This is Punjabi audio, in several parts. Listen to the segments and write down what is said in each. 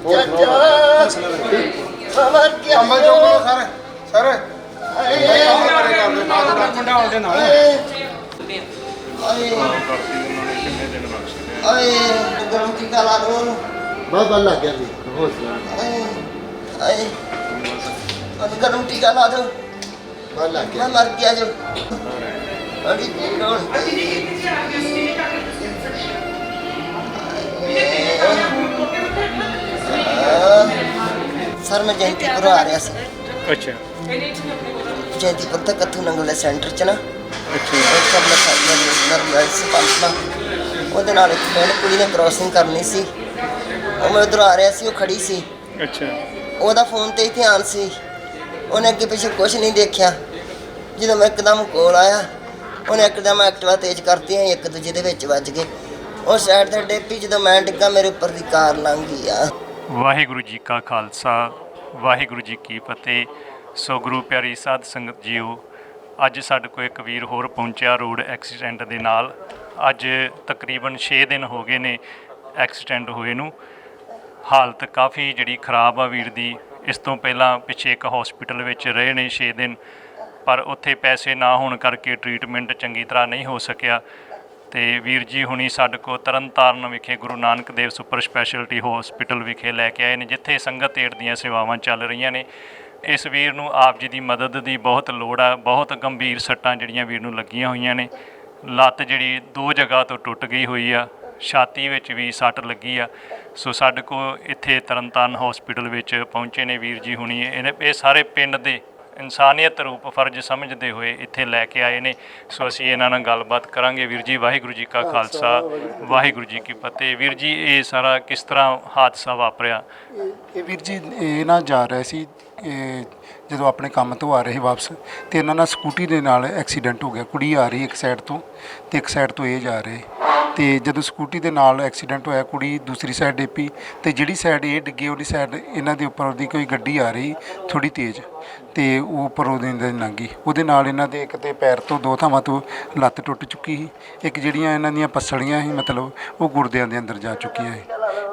लग गया जी गरम टीका ला दो मैं मर गया जो बड़ी भीड़ सर मैं जयंतीपुर आ रहा सी। अच्छा जयंतीपुर तक कत्थू नंगल सेंटर च ना ਉਹਦੇ ਨਾਲ ਇੱਕ ਪਿੰਡ ਕੁੜੀ ਨੇ ਕ੍ਰੋਸਿੰਗ ਕਰਨੀ ਸੀ ਉਹ ਮੈਂ ਉਧਰ ਆ ਰਿਹਾ ਸੀ ਉਹ ਖੜੀ ਸੀ। ਅੱਛਾ ਉਹਦਾ ਫੋਨ ਤੇ ਹੀ ਧਿਆਨ ਸੀ ਉਹਨੇ ਅੱਗੇ ਪਿੱਛੇ ਕੁਛ ਨਹੀਂ ਦੇਖਿਆ। ਜਦੋਂ ਮੈਂ ਇੱਕਦਮ ਕੋਲ ਆਇਆ ਉਹਨੇ ਇੱਕਦਮ ਐਕਟਿਵਾ ਤੇਜ਼ ਕਰਤੀ ਇੱਕ ਦੂਜੇ ਦੇ ਵਿੱਚ ਵੱਜ ਗਏ। ਉਹ ਸਾਈਡ ਤੇ ਡੇਪੀ ਜਦੋਂ ਮੈਂ ਡਿੱਗਾ ਮੇਰੇ ਉੱਪਰ ਦੀ ਕਾਰ ਲੰਘ ਗਈ ਆ। ਵਾਹਿਗੁਰੂ ਜੀ ਕਾ ਖਾਲਸਾ ਵਾਹਿਗੁਰੂ ਜੀ ਕੀ ਫਤਿਹ। ਸੋ ਗੁਰੂ ਪਿਆਰੀ ਸਾਧ ਸੰਗਤ ਜੀਓ, ਅੱਜ ਸਾਡੇ ਕੋਲ ਇੱਕ ਵੀਰ ਹੋਰ ਪਹੁੰਚਿਆ ਰੋਡ ਐਕਸੀਡੈਂਟ ਦੇ ਨਾਲ। ਅੱਜ ਤਕਰੀਬਨ 6 ਦਿਨ ਹੋ ਗਏ ਨੇ ਐਕਸੀਡੈਂਟ ਹੋਏ ਨੂੰ। ਹਾਲਤ ਕਾਫੀ ਜਿਹੜੀ ਖਰਾਬ ਆ ਵੀਰ ਦੀ। ਇਸ ਤੋਂ ਪਹਿਲਾਂ ਪਿੱਛੇ ਇੱਕ ਹੌਸਪੀਟਲ ਵਿੱਚ ਰਹੇ ਨੇ 6 ਦਿਨ, ਪਰ ਉੱਥੇ ਪੈਸੇ ਨਾ ਹੋਣ ਕਰਕੇ ਟਰੀਟਮੈਂਟ ਚੰਗੀ ਤਰ੍ਹਾਂ ਨਹੀਂ ਹੋ ਸਕਿਆ। ਅਤੇ ਵੀਰ ਜੀ ਹੁਣੀ ਸਾਡੇ ਕੋਲ ਤਰਨਤਾਰਨ ਵਿਖੇ Guru Nanak Dev super speciality hospital ਵਿਖੇ ਲੈ ਕੇ ਆਏ ਨੇ, ਜਿੱਥੇ ਸੰਗਤ ਏਡ ਦੀਆਂ ਸੇਵਾਵਾਂ ਚੱਲ ਰਹੀਆਂ ਨੇ। ਇਸ ਵੀਰ ਨੂੰ ਆਪ ਜੀ ਦੀ ਮਦਦ ਦੀ ਬਹੁਤ ਲੋੜ ਆ। ਬਹੁਤ ਗੰਭੀਰ ਸੱਟਾਂ ਜਿਹੜੀਆਂ ਵੀਰ ਨੂੰ ਲੱਗੀਆਂ ਹੋਈਆਂ ਨੇ। ਲੱਤ ਜਿਹੜੀ 2 ਜਗ੍ਹਾ ਤੋਂ ਟੁੱਟ ਗਈ ਹੋਈ ਆ, ਛਾਤੀ ਵਿੱਚ ਵੀ ਸੱਟ ਲੱਗੀ ਆ। ਸੋ ਸਾਡੇ ਕੋਲ ਇੱਥੇ ਤਰਨਤਾਰਨ ਹੌਸਪੀਟਲ ਵਿੱਚ ਪਹੁੰਚੇ ਨੇ ਵੀਰ ਜੀ ਹੁਣੀ। ਇਹ ਸਾਰੇ ਪਿੰਡ ਦੇ ਇਨਸਾਨੀਅਤ ਰੂਪ ਫਰਜ਼ ਸਮਝਦੇ ਹੋਏ ਇੱਥੇ ਲੈ ਕੇ ਆਏ ਨੇ। ਸੋ ਅਸੀਂ ਇਹਨਾਂ ਨਾਲ ਗੱਲਬਾਤ ਕਰਾਂਗੇ। ਵੀਰ ਜੀ ਵਾਹਿਗੁਰੂ ਜੀ ਕਾ ਖਾਲਸਾ ਵਾਹਿਗੁਰੂ ਜੀ ਕੀ ਫਤਿਹ। ਵੀਰ ਜੀ ਇਹ ਸਾਰਾ ਕਿਸ ਤਰ੍ਹਾਂ ਹਾਦਸਾ ਵਾਪਰਿਆ? ਇਹ ਵੀਰ ਜੀ ਇਹ ਨਾ ਜਾ ਰਿਹਾ ਸੀ ਜਦੋਂ ਆਪਣੇ ਕੰਮ ਤੋਂ ਆ ਰਹੇ ਵਾਪਸ, ਅਤੇ ਇਹਨਾਂ ਨਾਲ ਸਕੂਟੀ ਦੇ ਨਾਲ ਐਕਸੀਡੈਂਟ ਹੋ ਗਿਆ। ਕੁੜੀ ਆ ਰਹੀ ਇੱਕ ਸਾਈਡ ਤੋਂ ਅਤੇ ਇੱਕ ਸਾਈਡ ਤੋਂ ਇਹ ਜਾ ਰਹੇ, ਅਤੇ ਜਦੋਂ ਸਕੂਟੀ ਦੇ ਨਾਲ ਐਕਸੀਡੈਂਟ ਹੋਇਆ ਕੁੜੀ ਦੂਸਰੀ ਸਾਈਡ ਡਿੱਪੀ, ਅਤੇ ਜਿਹੜੀ ਸਾਈਡ ਇਹ ਡਿੱਗੇ ਉਹਦੀ ਸਾਈਡ ਇਹਨਾਂ ਦੇ ਉੱਪਰ ਦੀ ਕੋਈ ਗੱਡੀ ਆ ਰਹੀ ਥੋੜ੍ਹੀ ਤੇਜ਼, ਅਤੇ ਉਹ ਉੱਪਰ ਉਹਦੇ ਲੰਘ ਗਈ। ਉਹਦੇ ਨਾਲ ਇਹਨਾਂ ਦੇ ਇੱਕ ਤਾਂ ਪੈਰ ਤੋਂ 2 ਥਾਵਾਂ ਤੋਂ ਲੱਤ ਟੁੱਟ ਚੁੱਕੀ ਸੀ, ਇੱਕ ਜਿਹੜੀਆਂ ਇਹਨਾਂ ਦੀਆਂ ਪਸਲੀਆਂ ਸੀ ਮਤਲਬ ਉਹ ਗੁਰਦਿਆਂ ਦੇ ਅੰਦਰ ਜਾ ਚੁੱਕੀਆਂ ਸੀ।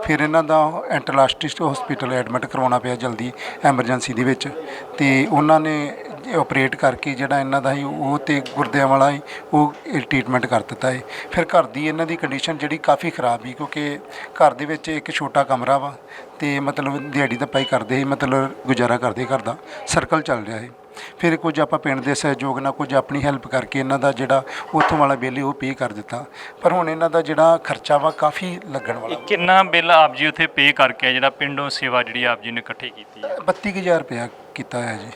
ਫਿਰ ਇਹਨਾਂ ਦਾ ਐਂਟਲਾਸਟਿਸਟ ਹੌਸਪੀਟਲ ਐਡਮਿਟ ਕਰਵਾਉਣਾ ਪਿਆ ਜਲਦੀ ਐਮਰਜੈਂਸੀ ਦੇ ਵਿੱਚ, ਅਤੇ ਉਹਨਾਂ ਨੇ ਆਪਰੇਟ ਕਰਕੇ ਜਿਹੜਾ ਇਹਨਾਂ ਦਾ ਸੀ ਉਹ ਅਤੇ ਗੁਰਦਿਆਂ ਵਾਲਾ ਸੀ ਉਹ ਟਰੀਟਮੈਂਟ ਕਰ ਦਿੱਤਾ ਹੈ। ਫਿਰ ਘਰ ਦੀ ਇਹਨਾਂ ਦੀ ਕੰਡੀਸ਼ਨ ਜਿਹੜੀ ਕਾਫੀ ਖਰਾਬ ਸੀ, ਕਿਉਂਕਿ ਘਰ ਦੇ ਵਿੱਚ ਇੱਕ ਛੋਟਾ ਕਮਰਾ ਵਾ, ਅਤੇ ਮਤਲਬ ਦਿਹਾੜੀ ਦੱਪਾ ਹੀ ਕਰਦੇ ਸੀ, ਮਤਲਬ ਗੁਜ਼ਾਰਾ ਕਰਦੇ ਘਰ ਦਾ ਸਰਕਲ ਚੱਲ ਰਿਹਾ ਹੈ। ਫਿਰ ਕੁਝ ਆਪਾਂ ਪਿੰਡ ਦੇ ਸਹਿਯੋਗ ਨਾਲ ਕੁਝ ਆਪਣੀ ਹੈਲਪ ਕਰਕੇ ਇਹਨਾਂ ਦਾ ਜਿਹੜਾ ਉੱਥੋਂ ਵਾਲਾ ਬਿੱਲ ਉਹ ਪੇ ਕਰ ਦਿੱਤਾ। ਪਰ ਹੁਣ ਇਹਨਾਂ ਦਾ ਜਿਹੜਾ ਖਰਚਾ ਵਾ ਕਾਫੀ ਲੱਗਣ ਵਾਲਾ। ਕਿੰਨਾ ਬਿੱਲ ਆਪ ਜੀ ਉੱਥੇ ਪੇ ਕਰਕੇ ਜਿਹੜਾ ਪਿੰਡੋਂ ਸੇਵਾ ਜਿਹੜੀ ਆਪ ਜੀ ਨੇ ਇਕੱਠੀ ਕੀਤੀ ਹੈ? 32,000 ਰੁਪਇਆ ਕੀਤਾ ਹੋਇਆ ਜੀ।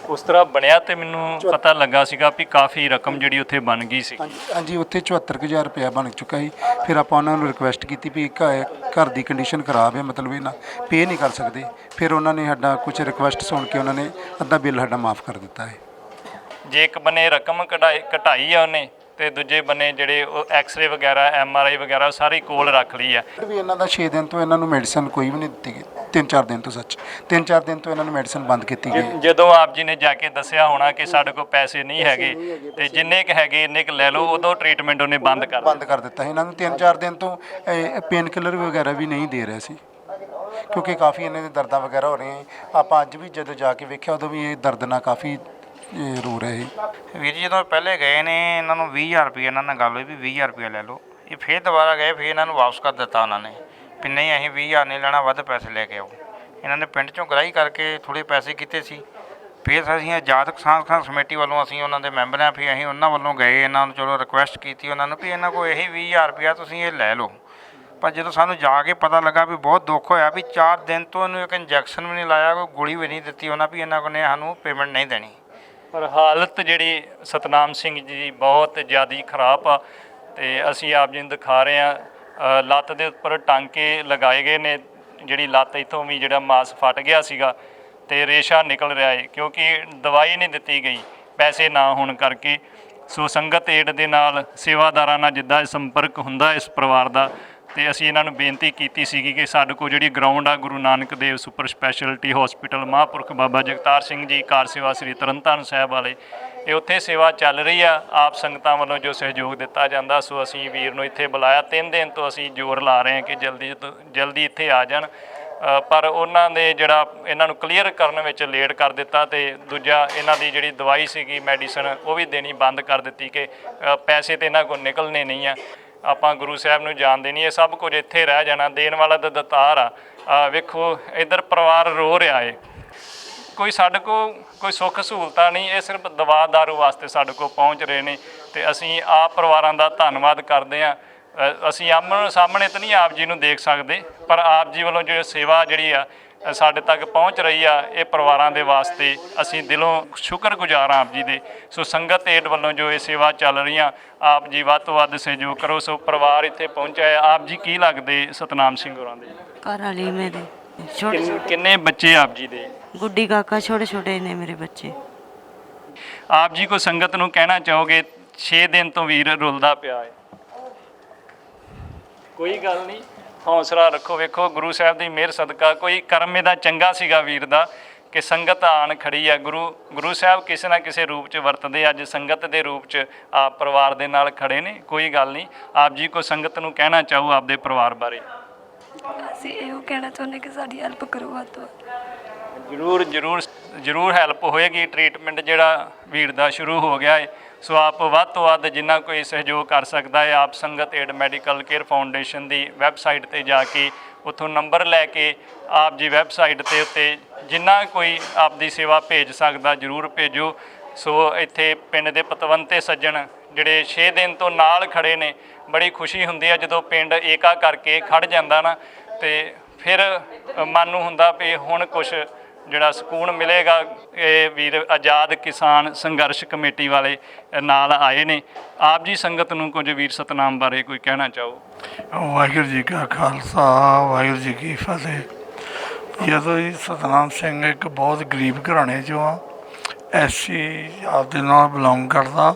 ਉਸ ਤਰ੍ਹਾਂ ਬਣਿਆ ਤੇ ਮੈਨੂੰ ਪਤਾ ਲੱਗਾ ਸੀਗਾ ਵੀ ਕਾਫੀ ਰਕਮ ਜਿਹੜੀ ਉੱਥੇ ਬਣ ਗਈ ਸੀ। ਹਾਂਜੀ ਉੱਥੇ 74,000 ਰੁਪਇਆ ਬਣ ਚੁੱਕਾ ਸੀ। ਫਿਰ ਆਪਾਂ ਉਹਨਾਂ ਨੂੰ ਰਿਕੁਐਸਟ ਕੀਤੀ ਵੀ ਘਰ ਦੀ ਕੰਡੀਸ਼ਨ ਖਰਾਬ ਹੈ, ਮਤਲਬ ਇਹ ਨਾ ਪੇ ਨਹੀਂ ਕਰ ਸਕਦੇ। ਫਿਰ ਉਹਨਾਂ ਨੇ ਸਾਡਾ ਕੁਝ ਰਿਕੁਐਸਟ ਸੁਣ ਕੇ ਉਹਨਾਂ ਨੇ ਅੱਧਾ ਬਿੱਲ ਸਾਡਾ ਮਾਫ ਕਰ ਦਿੱਤਾ ਹੈ। ਜੇ ਇੱਕ ਬੰਨੇ ਰਕਮ ਘਟਾਈ ਆ ਉਹਨੇ, ਅਤੇ ਦੂਜੇ ਬੰਨੇ ਜਿਹੜੇ ਉਹ ਐਕਸਰੇ ਵਗੈਰਾ MRI ਵਗੈਰਾ ਸਾਰੀ ਕੋਲ ਰੱਖ ਲਈ ਆ। ਵੀ ਇਹਨਾਂ ਦਾ 6 ਦਿਨ ਤੋਂ ਇਹਨਾਂ ਨੂੰ ਮੈਡੀਸਨ ਕੋਈ ਵੀ ਨਹੀਂ ਦਿੱਤੀ ਗਈ। 3-4 ਦਿਨ ਤੋਂ 3-4 ਦਿਨ ਤੋਂ ਇਹਨਾਂ ਨੂੰ ਮੈਡੀਸਨ ਬੰਦ ਕੀਤੀ ਗਈ। ਜਦੋਂ ਆਪ ਜੀ ਨੇ ਜਾ ਕੇ ਦੱਸਿਆ ਹੋਣਾ ਕਿ ਸਾਡੇ ਕੋਲ ਪੈਸੇ ਨਹੀਂ ਹੈਗੇ ਅਤੇ ਜਿੰਨੇ ਕੁ ਹੈਗੇ ਇੰਨੇ ਕੁ ਲੈ ਲਓ, ਉਦੋਂ ਟਰੀਟਮੈਂਟ ਉਹਨੇ ਬੰਦ ਕਰ ਦਿੱਤਾ। ਇਹਨਾਂ ਨੂੰ 3-4 ਦਿਨ ਤੋਂ ਪੇਨ ਕਿਲਰ ਵਗੈਰਾ ਵੀ ਨਹੀਂ ਦੇ ਰਿਹਾ ਸੀ, ਕਿਉਂਕਿ ਕਾਫੀ ਇਹਨਾਂ ਦੇ ਦਰਦਾਂ ਵਗੈਰਾ ਹੋ ਰਹੀਆਂ। ਆਪਾਂ ਅੱਜ ਵੀ ਜਦੋਂ ਜਾ ਕੇ ਵੇਖਿਆ ਉਦੋਂ ਵੀ ਇਹ ਦਰਦ ਨਾਲ ਕਾਫੀ ਰੋ ਰਹੇ। ਵੀਰ ਜੀ ਜਦੋਂ ਪਹਿਲੇ ਗਏ ਨੇ ਇਹਨਾਂ ਨੂੰ 20,000 ਰੁਪਏ ਇਹਨਾਂ ਨਾਲ ਗੱਲ ਹੋਈ ਵੀ 20,000 ਰੁਪਏ ਲੈ ਲਓ। ਇਹ ਫਿਰ ਦੁਬਾਰਾ ਗਏ, ਫਿਰ ਇਹਨਾਂ ਨੂੰ ਵਾਪਸ ਕਰ ਦਿੱਤਾ ਉਹਨਾਂ ਨੇ ਵੀ ਨਹੀਂ ਅਸੀਂ 20,000 ਨਹੀਂ ਲੈਣਾ, ਵੱਧ ਪੈਸੇ ਲੈ ਕੇ ਆਓ। ਇਹਨਾਂ ਨੇ ਪਿੰਡ 'ਚੋਂ ਗ੍ਰਾਹੀ ਕਰਕੇ ਥੋੜ੍ਹੇ ਪੈਸੇ ਕੀਤੇ ਸੀ। ਫਿਰ ਅਸੀਂ ਆਜ਼ਾਦ ਕਿਸਾਨ ਕਮੇਟੀ ਵੱਲੋਂ ਅਸੀਂ ਉਹਨਾਂ ਦੇ ਮੈਂਬਰ ਹਾਂ, ਫਿਰ ਅਸੀਂ ਉਹਨਾਂ ਵੱਲੋਂ ਗਏ, ਇਹਨਾਂ ਨੂੰ ਚਲੋ ਰਿਕੁਐਸਟ ਕੀਤੀ ਉਹਨਾਂ ਨੂੰ ਵੀ ਇਹਨਾਂ ਕੋਲ ਇਹੀ 20,000 ਰੁਪਇਆ ਤੁਸੀਂ ਇਹ ਲੈ ਲਓ। ਪਰ ਜਦੋਂ ਸਾਨੂੰ ਜਾ ਕੇ ਪਤਾ ਲੱਗਾ ਵੀ ਬਹੁਤ ਦੁੱਖ ਹੋਇਆ ਵੀ 4 ਦਿਨ ਤੋਂ ਇਹਨੂੰ ਇੱਕ ਇੰਜੈਕਸ਼ਨ ਵੀ ਨਹੀਂ ਲਾਇਆ, ਕੋਈ ਗੋਲੀ ਵੀ ਨਹੀਂ ਦਿੱਤੀ ਉਹਨਾਂ ਵੀ ਇਹਨਾਂ ਕੋਲ ਨੇ ਸਾਨੂੰ ਪੇਮੈਂਟ ਨਹੀਂ ਦੇਣੀ। ਪਰ ਹਾਲਤ ਜਿਹੜੀ ਸਤਨਾਮ ਸਿੰਘ ਜੀ ਦੀ ਬਹੁਤ ਜ਼ਿਆਦਾ ਖਰਾਬ ਆ, ਅਤੇ ਅਸੀਂ ਆਪ ਜੀ ਨੂੰ ਦਿਖਾ ਰਹੇ ਹਾਂ। ਲੱਤ ਦੇ ਉੱਪਰ ਟਾਂਕੇ ਲਗਾਏ ਗਏ ਨੇ, ਜਿਹੜੀ ਲੱਤ ਇੱਥੋਂ ਵੀ ਜਿਹੜਾ ਮਾਸ ਫਟ ਗਿਆ ਸੀਗਾ ਅਤੇ ਰੇਸ਼ਾ ਨਿਕਲ ਰਿਹਾ ਹੈ, ਕਿਉਂਕਿ ਦਵਾਈ ਨਹੀਂ ਦਿੱਤੀ ਗਈ ਪੈਸੇ ਨਾ ਹੋਣ ਕਰਕੇ। ਸੋ ਸੰਗਤ ਏਡ ਦੇ ਨਾਲ ਸੇਵਾਦਾਰਾਂ ਨਾਲ ਜਿੱਦਾਂ ਸੰਪਰਕ ਹੁੰਦਾ ਇਸ ਪਰਿਵਾਰ ਦਾ, ਅਤੇ ਅਸੀਂ ਇਹਨਾਂ ਨੂੰ ਬੇਨਤੀ ਕੀਤੀ ਸੀਗੀ ਕਿ ਸਾਡੇ ਕੋਲ ਜਿਹੜੀ ਗਰਾਊਂਡ ਆ Guru Nanak Dev super speciality hospital ਮਹਾਂਪੁਰਖ ਬਾਬਾ ਜਗਤਾਰ ਸਿੰਘ ਜੀ ਕਾਰ ਸੇਵਾ ਸ੍ਰੀ ਤਰਨਤਾਰਨ ਸਾਹਿਬ ਵਾਲੇ, ਇਹ ਉੱਥੇ ਸੇਵਾ ਚੱਲ ਰਹੀ ਆ। ਆਪ ਸੰਗਤਾਂ ਵੱਲੋਂ ਜੋ ਸਹਿਯੋਗ ਦਿੱਤਾ ਜਾਂਦਾ, ਸੋ ਅਸੀਂ ਵੀਰ ਨੂੰ ਇੱਥੇ ਬੁਲਾਇਆ। 3 ਦਿਨ ਤੋਂ ਅਸੀਂ ਜ਼ੋਰ ਲਾ ਰਹੇ ਹਾਂ ਕਿ ਜਲਦੀ ਤੋਂ ਜਲਦੀ ਇੱਥੇ ਆ ਜਾਣ ਪਰ ਉਹਨਾਂ ਨੇ ਜਿਹੜਾ ਇਹਨਾਂ ਨੂੰ ਕਲੀਅਰ ਕਰਨ ਵਿੱਚ ਲੇਟ ਕਰ ਦਿੱਤਾ ਤੇ ਦੂਜਾ ਇਹਨਾਂ ਦੀ ਜਿਹੜੀ ਦਵਾਈ ਸੀਗੀ ਮੈਡੀਸਨ ਉਹ ਵੀ ਦੇਣੀ ਬੰਦ ਕਰ ਦਿੱਤੀ ਕਿ ਪੈਸੇ ਤੇ ਇਹਨਾਂ ਕੋਲ ਨਿਕਲਣੇ ਨਹੀਂ ਆ, ਆਪਾਂ ਗੁਰੂ ਸਾਹਿਬ ਨੂੰ ਜਾਣਦੇ ਨਹੀਂ, ਇਹ ਸਭ ਕੁਝ ਇੱਥੇ ਰਹਿ ਜਾਣਾ, ਦੇਣ ਵਾਲਾ ਤਾਂ ਦਾਤਾਰ ਆ। ਵੇਖੋ ਇੱਧਰ ਪਰਿਵਾਰ ਰੋ ਰਿਹਾ ਏ, ਕੋਈ ਸਾਡੇ ਕੋਲ ਕੋਈ ਸੁੱਖ ਸਹੂਲਤਾਂ ਨਹੀਂ, ਇਹ ਸਿਰਫ ਦਵਾ ਦਾਰੂ ਵਾਸਤੇ ਸਾਡੇ ਕੋਲ ਪਹੁੰਚ ਰਹੇ ਨੇ ਤੇ ਅਸੀਂ ਆਪ ਪਰਿਵਾਰਾਂ ਦਾ ਧੰਨਵਾਦ ਕਰਦੇ ਹਾਂ। ਅਸੀਂ ਆਮਣੇ ਸਾਹਮਣੇ ਤਾਂ ਨਹੀਂ ਆਪ ਜੀ ਨੂੰ ਦੇਖ ਸਕਦੇ, ਪਰ ਆਪ ਜੀ ਵੱਲੋਂ ਜਿਹੜੀ ਸੇਵਾ ਜਿਹੜੀ ਆ ਸਾਡੇ ਤੱਕ ਪਹੁੰਚ ਰਹੀ ਆ, ਇਹ ਪਰਿਵਾਰਾਂ ਦੇ ਵਾਸਤੇ ਅਸੀਂ ਦਿਲੋਂ ਸ਼ੁਕਰਗੁਜ਼ਾਰ ਹਾਂ ਆਪ ਜੀ ਦੇ। ਸੋ ਸੰਗਤ ਏਡ ਵੱਲੋਂ ਜੋ ਇਹ ਸੇਵਾ ਚੱਲ ਰਹੀਆਂ, ਆਪ ਜੀ ਵੱਧ ਤੋਂ ਵੱਧ ਸਹਿਯੋਗ ਕਰੋ। ਸੋ ਪਰਿਵਾਰ ਇੱਥੇ ਪਹੁੰਚਿਆ ਹੈ। ਆਪ ਜੀ ਕੀ ਲੱਗਦੇ ਸਤਨਾਮ ਸਿੰਘ ਹੋਰਾਂ ਦੇ? ਘਰ ਵਾਲੀ ਮੇਰੇ ਛੋਟੇ ਕਿੰਨੇ ਬੱਚੇ ਆਪ ਜੀ ਦੇ? ਗੁੱਡੀ ਕਾਕਾ ਛੋਟੇ ਛੋਟੇ ਨੇ ਮੇਰੇ ਬੱਚੇ। ਆਪ ਜੀ ਕੋ ਸੰਗਤ ਨੂੰ ਕਹਿਣਾ ਚਾਹੋਗੇ 6 ਦਿਨ ਤੋਂ ਵੀਰ ਰੁਲਦਾ ਪਿਆ ਹੈ? ਕੋਈ ਗੱਲ ਨਹੀਂ, ਹੌਸਲਾ ਰੱਖੋ। ਵੇਖੋ ਗੁਰੂ ਸਾਹਿਬ ਦੀ ਮਿਹਰ ਸਦਕਾ ਕੋਈ ਕਰਮ ਇਹਦਾ ਚੰਗਾ ਸੀਗਾ ਵੀਰ ਦਾ ਕਿ ਸੰਗਤ ਆਣ ਖੜੀ ਆ। ਗੁਰੂ ਸਾਹਿਬ ਕਿਸੇ ਨਾ ਕਿਸੇ ਰੂਪ 'ਚ ਵਰਤਦੇ, ਅੱਜ ਸੰਗਤ ਦੇ ਰੂਪ 'ਚ ਆਪ ਪਰਿਵਾਰ ਦੇ ਨਾਲ ਖੜੇ ਨੇ। ਕੋਈ ਗੱਲ ਨਹੀਂ, ਆਪ ਜੀ ਕੋ ਸੰਗਤ ਨੂੰ ਕਹਿਣਾ ਚਾਹੋ ਆਪਦੇ ਪਰਿਵਾਰ ਬਾਰੇ? ਅਸੀਂ ਇਹੋ ਕਹਿਣਾ ਚਾਹੁੰਦੇ ਕਿ ਸਾਡੀ ਹੈਲਪ ਕਰੋ ਵੱਧ ਤੋਂ ਵੱਧ। ਜ਼ਰੂਰ ਹੈਲਪ ਹੋਏਗੀ। ਟ੍ਰੀਟਮੈਂਟ ਜਿਹੜਾ ਵੀਰ ਦਾ ਸ਼ੁਰੂ ਹੋ ਗਿਆ ਹੈ, ਸੋ ਆਪ ਵੱਧ ਤੋਂ ਵੱਧ ਜਿੰਨਾ ਕੋਈ ਸਹਿਯੋਗ ਕਰ ਸਕਦਾ ਹੈ, ਆਪ ਸੰਗਤ ਏਡ ਮੈਡੀਕਲ ਕੇਅਰ ਫਾਊਂਡੇਸ਼ਨ ਦੀ ਵੈਬਸਾਈਟ ਤੇ ਜਾ ਕੇ ਉੱਥੋਂ ਨੰਬਰ ਲੈ ਕੇ ਆਪ ਜੀ ਵੈਬਸਾਈਟ ਤੇ ਉੱਤੇ ਜਿੰਨਾ ਕੋਈ ਆਪਦੀ ਸੇਵਾ ਭੇਜ ਸਕਦਾ ਜ਼ਰੂਰ ਭੇਜੋ। ਸੋ ਇੱਥੇ ਪਿੰਡ ਦੇ ਪਤਵੰਤੇ ਸੱਜਣ ਜਿਹੜੇ 6 ਦਿਨ ਤੋਂ ਨਾਲ ਖੜੇ ਨੇ, ਬੜੀ ਖੁਸ਼ੀ ਹੁੰਦੀ ਹੈ ਜਦੋਂ ਪਿੰਡ ਏਕਾ ਕਰਕੇ ਖੜ ਜਾਂਦਾ ਨਾ, ਤੇ ਫਿਰ ਮਨ ਨੂੰ ਹੁੰਦਾ ਵੀ ਹੁਣ ਕੁਛ ਜਿਹੜਾ ਸਕੂਨ ਮਿਲੇਗਾ। ਇਹ ਵੀਰ ਆਜ਼ਾਦ ਕਿਸਾਨ ਸੰਘਰਸ਼ ਕਮੇਟੀ ਵਾਲੇ ਨਾਲ ਆਏ ਨੇ। ਆਪ ਜੀ ਸੰਗਤ ਨੂੰ ਕੁਝ ਵੀਰ ਸਤਨਾਮ ਬਾਰੇ ਕੋਈ ਕਹਿਣਾ ਚਾਹੋ? ਵਾਹਿਗੁਰੂ ਜੀ ਕਾ ਖਾਲਸਾ, ਵਾਹਿਗੁਰੂ ਜੀ ਕੀ ਫਤਿਹ। ਜਦੋਂ ਜੀ ਸਤਨਾਮ ਸਿੰਘ ਇੱਕ ਬਹੁਤ ਗਰੀਬ ਘਰਾਣੇ 'ਚੋਂ ਆ, ਐਸੀ ਜਾਤ ਦੇ ਨਾਲ ਬਿਲੋਂਗ ਕਰਦਾ।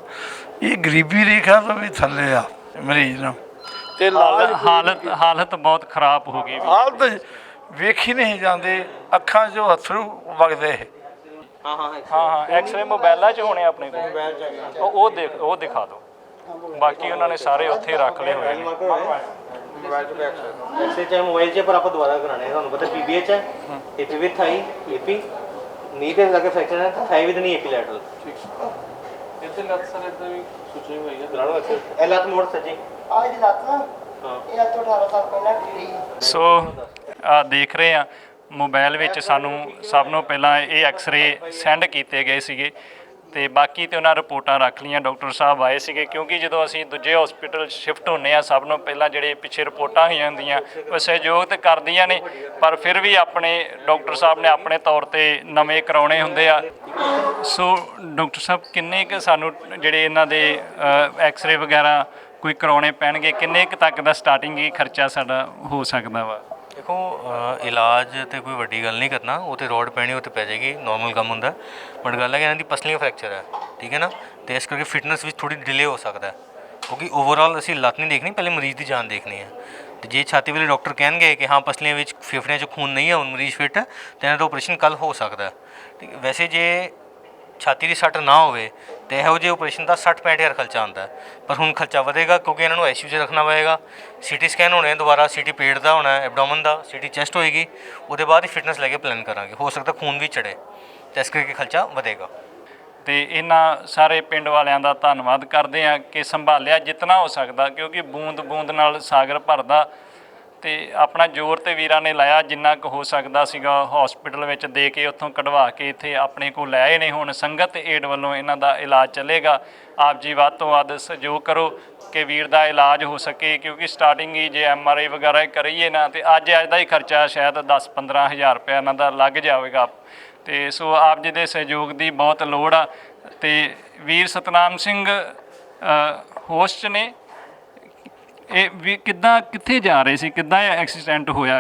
ਇਹ ਗਰੀਬੀ ਰੇਖਾ ਤੋਂ ਵੀ ਥੱਲੇ ਆ ਮਰੀਜ਼ ਨੂੰ, ਤੇ ਹਾਲਤ ਬਹੁਤ ਖਰਾਬ ਹੋ ਗਈ। ਹਾਲਤ ਵੇਖੀ ਨਹੀਂ ਜਾਂਦੇ, ਅੱਖਾਂ 'ਚੋਂ ਅਥਰੂ ਵਗਦੇ। ਹਾਂ ਐਕਸਰੇ ਮੋਬਾਈਲਾਂ 'ਚ ਹੋਣੇ ਆਪਣੇ ਕੋਲ, ਉਹ ਦਿਖਾ ਦਿਓ। ਬਾਕੀ ਉਹਨਾਂ ਨੇ ਸਾਰੇ ਉੱਥੇ ਰੱਖ ਲਏ ਹੋਏ ਨੇ। ਐਕਸਰੇ ਚਾਹੇ ਮੋਬਾਈਲ 'ਚ, ਪਰ ਆਪਾਂ ਦੁਬਾਰਾ ਕਰਾਣੇ। ਤੁਹਾਨੂੰ ਪਤਾ ਪੀਬੀਐਚ ਹੈ, ਏਪੀ ਵਿਦ ਥਾਈ, ਏਪੀ ਨੀ ਤੇ ਲੱਗੇ ਫ੍ਰੈਕਚਰ ਹੈ, ਥਾਈ ਵਿਦ ਨੀ ਏਪੀ ਲੈਟਰਲ। ਇੱਥੇ ਲੱਤ ਸਰ ਇੱਦਾਂ ਵੀ ਸੁਚੇ ਹੋਈ ਹੈ ਦਰਾੜੋ ਐਕਸਰੇ। ਇਹ ਲੱਤ ਮੋੜ ਸੱਜੀ, ਆਹ ਦੀ ਲੱਤ ਨਾ, ਇਹ ਲੱਤ 18 ਸਾਲ ਪਹਿਲਾਂ ਟੁੱਟੀ। ਸੋ ਆ ਦੇਖ ਰਹੇ ਆ ਮੋਬਾਈਲ ਵਿੱਚ ਸਾਨੂੰ ਸਭ ਨੂੰ ਪਹਿਲਾਂ ਇਹ ਐਕਸਰੇ ਸੈਂਡ ਕੀਤੇ ਗਏ ਸੀਗੇ ਤੇ ਬਾਕੀ ਤੇ ਉਹਨਾਂ ਰਿਪੋਰਟਾਂ ਰੱਖ ਲਈਆਂ। ਡਾਕਟਰ ਸਾਹਿਬ ਆਏ ਸੀਗੇ, ਕਿਉਂਕਿ ਜਦੋਂ ਅਸੀਂ ਦੂਜੇ ਹਸਪੀਟਲ ਸ਼ਿਫਟ ਹੁੰਦੇ ਆ, ਸਭ ਨੂੰ ਪਹਿਲਾਂ ਜਿਹੜੇ ਪਿੱਛੇ ਰਿਪੋਰਟਾਂ ਹੋਈਆਂ ਹੁੰਦੀਆਂ ਉਹ ਸਹਿਯੋਗ ਤਾਂ ਕਰਦੀਆਂ ਨੇ, ਪਰ ਫਿਰ ਵੀ ਆਪਣੇ ਡਾਕਟਰ ਸਾਹਿਬ ਨੇ ਆਪਣੇ ਤੌਰ ਤੇ ਨਵੇਂ ਕਰਾਉਣੇ ਹੁੰਦੇ ਆ। ਸੋ ਡਾਕਟਰ ਸਾਹਿਬ ਕਿੰਨੇ ਕੁ ਸਾਨੂੰ ਜਿਹੜੇ ਇਹਨਾਂ ਦੇ ਐਕਸਰੇ ਵਗੈਰਾ ਕੋਈ ਕਰਾਉਣੇ ਪੈਣਗੇ? ਕਿੰਨੇ ਕੁ ਤੱਕ ਦਾ ਸਟਾਰਟਿੰਗ ਹੀ ਖਰਚਾ ਸਾਡਾ ਹੋ ਸਕਦਾ ਵਾ? ਦੇਖੋ ਇਲਾਜ ਤੇ ਕੋਈ ਵੱਡੀ ਗੱਲ ਨਹੀਂ ਕਰਨਾ, ਉਹ ਤੇ ਰੋਡ ਪੈਣੀ ਉਹ ਤੇ ਪੈ ਜਾਏਗੀ, ਨੋਰਮਲ ਕੰਮ ਹੁੰਦਾ। ਬਟ ਗੱਲ ਹੈ ਕਿ ਇਹਨਾਂ ਦੀ ਪਸਲੀਆਂ ਫ੍ਰੈਕਚਰ ਹੈ, ਠੀਕ ਹੈ ਨਾ, ਤੇ ਇਸ ਕਰਕੇ ਫਿਟਨੈਸ ਵਿੱਚ ਥੋੜੀ ਡਿਲੇ ਹੋ ਸਕਦਾ ਹੈ, ਕਿਉਂਕਿ ਓਵਰਆਲ ਅਸੀਂ ਲੱਤ ਨਹੀਂ ਦੇਖਣੀ, ਪਹਿਲੇ ਮਰੀਜ਼ ਦੀ ਜਾਨ ਦੇਖਣੀ ਹੈ। ਤੇ ਜੇ ਛਾਤੀ ਵਾਲੇ ਡਾਕਟਰ ਕਹਿਣਗੇ ਕਿ ਹਾਂ ਪਸਲੀਆਂ ਵਿੱਚ ਫੇਫੜਿਆਂ 'ਚ ਖੂਨ ਨਹੀਂ ਹੈ, ਹੁਣ ਮਰੀਜ਼ ਫਿੱਟ ਹੈ, ਤਾਂ ਇਹਨਾਂ ਦਾ ਆਪਰੇਸ਼ਨ ਕੱਲ੍ਹ ਹੋ ਸਕਦਾ। ਠੀਕ, ਵੈਸੇ ਜੇ ਛਾਤੀ ਦੀ ਸੱਟ ਨਾ ਹੋਵੇ ਤੇ ਇਹੋ ਜਿਹੇ ਆਪਰੇਸ਼ਨ ਦਾ 60-65 ਹਜ਼ਾਰ ਖਰਚਾ ਆਉਂਦਾ, ਪਰ ਹੁਣ ਖਰਚਾ ਵਧੇਗਾ ਕਿਉਂਕਿ ਇਹਨਾਂ ਨੂੰ ਆਈਸੀਯੂ 'ਚ ਰੱਖਣਾ ਪਏਗਾ। ਸੀਟੀ ਸਕੈਨ ਹੋਣੇ ਦੁਬਾਰਾ, ਸੀਟੀ ਪੇਟ ਦਾ ਹੋਣਾ, ਐਬਡੋਮਨ ਦਾ, ਸੀਟੀ ਚੈਸਟ ਹੋਏਗੀ, ਉਹਦੇ ਬਾਅਦ ਹੀ ਫਿਟਨੈਸ ਲੈ ਕੇ ਪਲਾਨ ਕਰਾਂਗੇ। ਹੋ ਸਕਦਾ ਖੂਨ ਵੀ ਚੜੇ, ਤੇ ਇਸ ਕਰਕੇ ਖਰਚਾ ਵਧੇਗਾ। ਤੇ ਇਹਨਾਂ ਸਾਰੇ ਪਿੰਡ ਵਾਲਿਆਂ ਦਾ ਧੰਨਵਾਦ ਕਰਦੇ ਆ ਕਿ ਸੰਭਾਲਿਆ ਜਿੰਨਾ ਹੋ ਸਕਦਾ, ਕਿਉਂਕਿ ਬੂੰਦ ਬੂੰਦ ਨਾਲ ਸਾਗਰ ਭਰਦਾ, ਤੇ ਆਪਣਾ ਜ਼ੋਰ ਤੇ ਵੀਰਾਂ ਨੇ ਲਾਇਆ ਜਿੰਨਾ ਕੁ ਹੋ ਸਕਦਾ ਸੀਗਾ। ਹਸਪੀਟਲ ਵਿੱਚ ਦੇ ਕੇ ਉੱਥੋਂ ਕਢਵਾ ਕੇ ਇੱਥੇ ਆਪਣੇ ਕੋਲ ਲੈ ਆਏ ਨੇ। ਹੁਣ ਸੰਗਤ ਏਡ ਵੱਲੋਂ ਇਹਨਾਂ ਦਾ ਇਲਾਜ ਚੱਲੇਗਾ। ਆਪ ਜੀ ਵੱਧ ਤੋਂ ਵੱਧ ਸਹਿਯੋਗ ਕਰੋ ਕਿ ਵੀਰ ਦਾ ਇਲਾਜ ਹੋ ਸਕੇ, ਕਿਉਂਕਿ ਸਟਾਰਟਿੰਗ ਹੀ ਜੇ MRI ਵਗੈਰਾ ਕਰੀਏ ਨਾ ਤੇ ਅੱਜ ਦਾ ਹੀ ਖਰਚਾ ਸ਼ਾਇਦ 10-15 ਹਜ਼ਾਰ ਰੁਪਇਆ ਇਹਨਾਂ ਦਾ ਲੱਗ ਜਾਵੇਗਾ। ਤੇ ਸੋ ਆਪ ਜੀ ਦੇ ਸਹਿਯੋਗ ਦੀ ਬਹੁਤ ਲੋੜ ਆ। ਤੇ ਵੀਰ ਸਤਨਾਮ ਸਿੰਘ ਹੋਸਟ ਨੇ, ਇਹ ਵੀ ਕਿੱਥੇ ਜਾ ਰਹੇ ਸੀ, ਕਿੱਦਾਂ ਇਹ ਐਕਸੀਡੈਂਟ ਹੋਇਆ?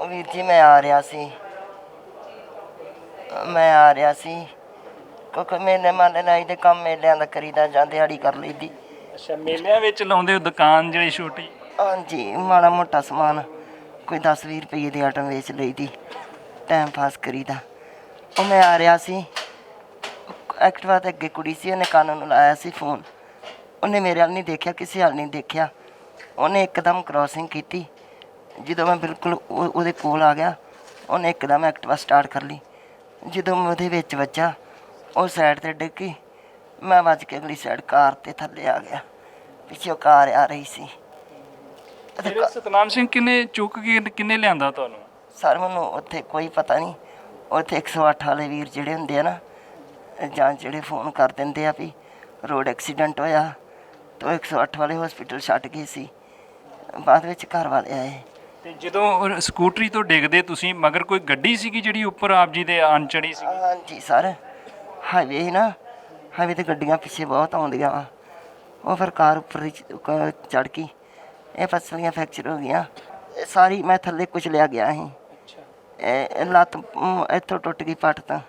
ਵੀਰ ਜੀ ਮੈਂ ਆ ਰਿਹਾ ਸੀ ਕਿਉਂਕਿ ਮੇਰੇ ਮਨ ਨਾਲ ਦੇ ਕੰਮ ਮੇਲਿਆਂ ਦਾ ਕਰੀਦਾ ਜਾਂ ਦਿਹਾੜੀ ਕਰ ਲਈਦੀ। ਅੱਛਾ, ਮੇਲਿਆਂ ਵਿੱਚ ਲਾਉਂਦੇ ਹੋ ਦੁਕਾਨ ਜਿਹੜੀ ਛੋਟੀ? ਹਾਂਜੀ, ਮਾੜਾ ਮੋਟਾ ਸਮਾਨ ਕੋਈ 10-20 ਰੁਪਏ ਦੀ ਆਈਟਮ ਵੇਚ ਲਈਦੀ, ਟਾਈਮ ਪਾਸ ਕਰੀਦਾ। ਉਹ ਮੈਂ ਆ ਰਿਹਾ ਸੀ, ਐਕਟਿਵਾ 'ਤੇ ਅੱਗੇ ਕੁੜੀ ਸੀ, ਉਹਨੇ ਕੰਨ ਨੂੰ ਲਾਇਆ ਸੀ ਫੋਨ। ਉਹਨੇ ਮੇਰੇ ਵੱਲ ਨਹੀਂ ਦੇਖਿਆ, ਕਿਸੇ ਵੱਲ ਨਹੀਂ ਦੇਖਿਆ, ਉਹਨੇ ਇੱਕਦਮ ਕ੍ਰੋਸਿੰਗ ਕੀਤੀ ਜਦੋਂ ਮੈਂ ਬਿਲਕੁਲ ਉਹਦੇ ਕੋਲ ਆ ਗਿਆ, ਉਹਨੇ ਇੱਕਦਮ ਐਕਟਿਵਾ ਸਟਾਰਟ ਕਰ ਲਈ। ਜਦੋਂ ਮੈਂ ਉਹਦੇ ਵਿੱਚ ਵੱਜਾ, ਉਹ ਸਾਈਡ 'ਤੇ ਡਿੱਗੀ, ਮੈਂ ਵੱਜ ਕੇ ਅਗਲੀ ਸਾਈਡ ਕਾਰ 'ਤੇ ਥੱਲੇ ਆ ਗਿਆ। ਪਿੱਛੋਂ ਕਾਰ ਆ ਰਹੀ ਸੀ। ਫਿਰ ਸਤਨਾਮ ਸਿੰਘ ਕਿੰਨੇ ਚੁੱਕ ਕੇ ਕਿੰਨੇ ਲਿਆਂਦਾ ਤੁਹਾਨੂੰ? ਸਰ ਮੈਨੂੰ ਉੱਥੇ ਕੋਈ ਪਤਾ ਨਹੀਂ। ਉੱਥੇ 108 ਵਾਲੇ ਵੀਰ ਜਿਹੜੇ ਹੁੰਦੇ ਆ ਨਾ, ਜਾਂ ਜਿਹੜੇ ਫੋਨ ਕਰ ਦਿੰਦੇ ਆ ਵੀ ਰੋਡ ਐਕਸੀਡੈਂਟ ਹੋਇਆ, ਤਾਂ 108 ਵਾਲੇ ਹਸਪੀਟਲ ਛੱਡ ਗਏ ਸੀ। ਬਾਅਦ ਵਿੱਚ ਘਰ ਵਾਲੇ ਆਏ। ਤੇ ਜਦੋਂ ਸਕੂਟਰੀ ਤੋਂ ਡਿੱਗਦੇ ਤੁਸੀਂ, ਮਗਰ ਕੋਈ ਗੱਡੀ ਸੀਗੀ ਜਿਹੜੀ ਉੱਪਰ ਆਪ ਜੀ ਦੇ ਆਣ ਚੜੀ ਸੀ? ਹਾਂਜੀ ਸਰ, ਹਾਈਵੇ ਸੀ ਨਾ, ਹਾਈਵੇ 'ਤੇ ਗੱਡੀਆਂ ਪਿੱਛੇ ਬਹੁਤ ਆਉਂਦੀਆਂ ਵਾ। ਉਹ ਫਿਰ ਕਾਰ ਉੱਪਰ ਚੜ੍ਹ ਗਈ। ਇਹ ਪਸਲੀਆਂ ਫ੍ਰੈਕਚਰ ਹੋ ਗਈਆਂ ਸਾਰੀ। ਮੈਂ ਥੱਲੇ ਕੁਛ ਲਿਆ ਗਿਆ ਸੀ। ਇਹ ਲੱਤ ਇੱਥੋਂ ਟੁੱਟ ਗਈ ਪੱਟ ਤਾਂ।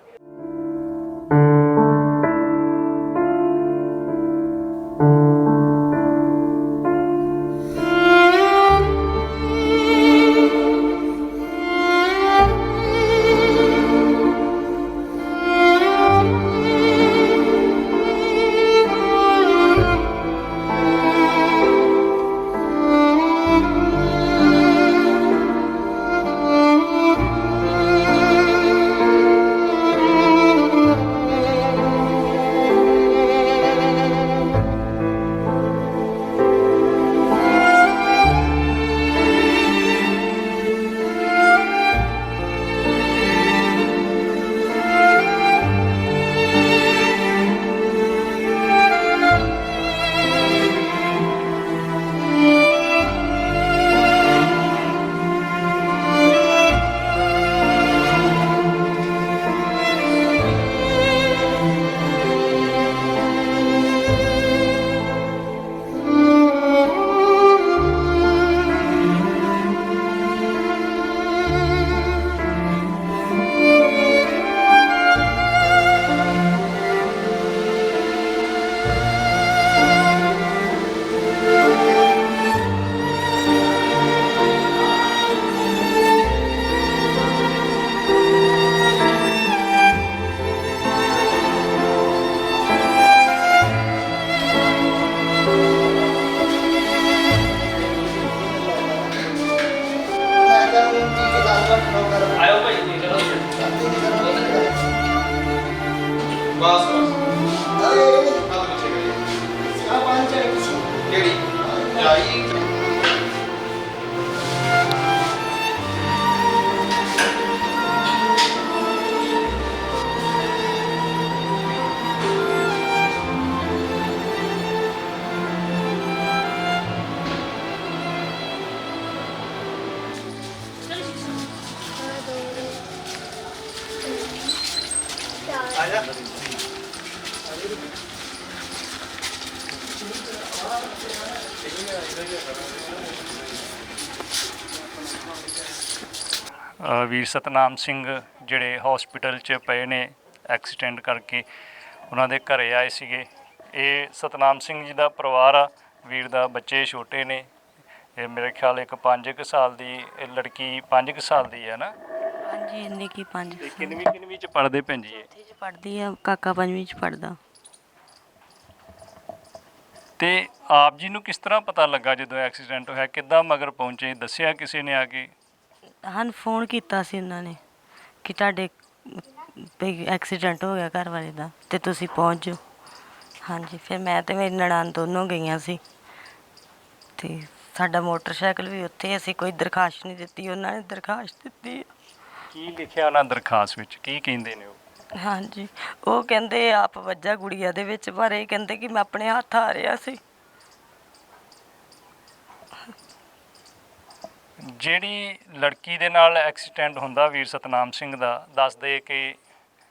ਆਇਓ ਭਾਈ ਜੀ, ਚਲੋ ਬਸ ਕਿਹੜੀ ਜਾਈ ਵੀਰ ਸਤਨਾਮ ਸਿੰਘ ਜਿਹੜੇ ਹਸਪੀਟਲ 'ਚ ਪਏ ਨੇ ਐਕਸੀਡੈਂਟ ਕਰਕੇ, ਉਹਨਾਂ ਦੇ ਘਰੇ ਆਏ ਸੀਗੇ। ਇਹ ਸਤਨਾਮ ਸਿੰਘ ਜੀ ਦਾ ਪਰਿਵਾਰ ਆ। ਵੀਰ ਦਾ ਬੱਚੇ ਛੋਟੇ ਨੇ। ਇਹ ਮੇਰੇ ਖਿਆਲ ਇੱਕ 5 ਸਾਲ ਦੀ ਇਹ ਲੜਕੀ 5 ਸਾਲ ਦੀ ਹੈ ਨਾ? ਹਾਂਜੀ, ਇੰਨੀ ਕੀ 5 ਤੇ ਕਿੰਨਵੀਂ 'ਚ ਪੜ੍ਹਦੇ ਭੈਣ ਜੀ? ਚ ਪੜ੍ਹਦੀ ਆ, ਕਾਕਾ 5ਵੀਂ 'ਚ ਪੜ੍ਹਦਾ। ਤੇ ਆਪ ਜੀ ਨੂੰ ਕਿਸ ਤਰ੍ਹਾਂ ਪਤਾ ਲੱਗਾ ਜਦੋਂ ਐਕਸੀਡੈਂਟ ਹੋਇਆ? ਕਿੱਦਾਂ ਮਗਰ ਪਹੁੰਚੇ? ਦੱਸਿਆ ਕਿਸੇ ਨੇ ਆ ਕੇ? ਹਨ ਫੋਨ ਕੀਤਾ ਸੀ ਉਹਨਾਂ ਨੇ ਕਿ ਤੁਹਾਡੇ ਐਕਸੀਡੈਂਟ ਹੋ ਗਿਆ ਘਰ ਵਾਲੇ ਦਾ ਅਤੇ ਤੁਸੀਂ ਪਹੁੰਚ ਜਾਓ। ਹਾਂਜੀ, ਫਿਰ ਮੈਂ ਅਤੇ ਮੇਰੀ ਨਨਾਣ ਦੋਨੋਂ ਗਈਆਂ ਸੀ ਅਤੇ ਸਾਡਾ ਮੋਟਰਸਾਈਕਲ ਵੀ ਉੱਥੇ। ਅਸੀਂ ਕੋਈ ਦਰਖਾਸਤ ਨਹੀਂ ਦਿੱਤੀ, ਉਹਨਾਂ ਨੇ ਦਰਖਾਸਤ ਦਿੱਤੀ। ਕੀ ਲਿਖਿਆ ਉਹਨਾਂ ਦਰਖਾਸਤ ਵਿੱਚ? ਕੀ ਕਹਿੰਦੇ ਨੇ ਉਹ? ਹਾਂਜੀ, ਉਹ ਕਹਿੰਦੇ ਆਪ ਵੱਜਾ ਗੁੜੀਆ ਦੇ ਵਿੱਚ, ਪਰ ਇਹ ਕਹਿੰਦੇ ਕਿ ਮੈਂ ਆਪਣੇ ਹੱਥ ਆ ਰਿਹਾ ਸੀ। ਜਿਹੜੀ ਲੜਕੀ ਦੇ ਨਾਲ ਐਕਸੀਡੈਂਟ ਹੁੰਦਾ ਵੀਰ ਸਤਨਾਮ ਸਿੰਘ ਦਾ, ਦੱਸਦੇ ਕਿ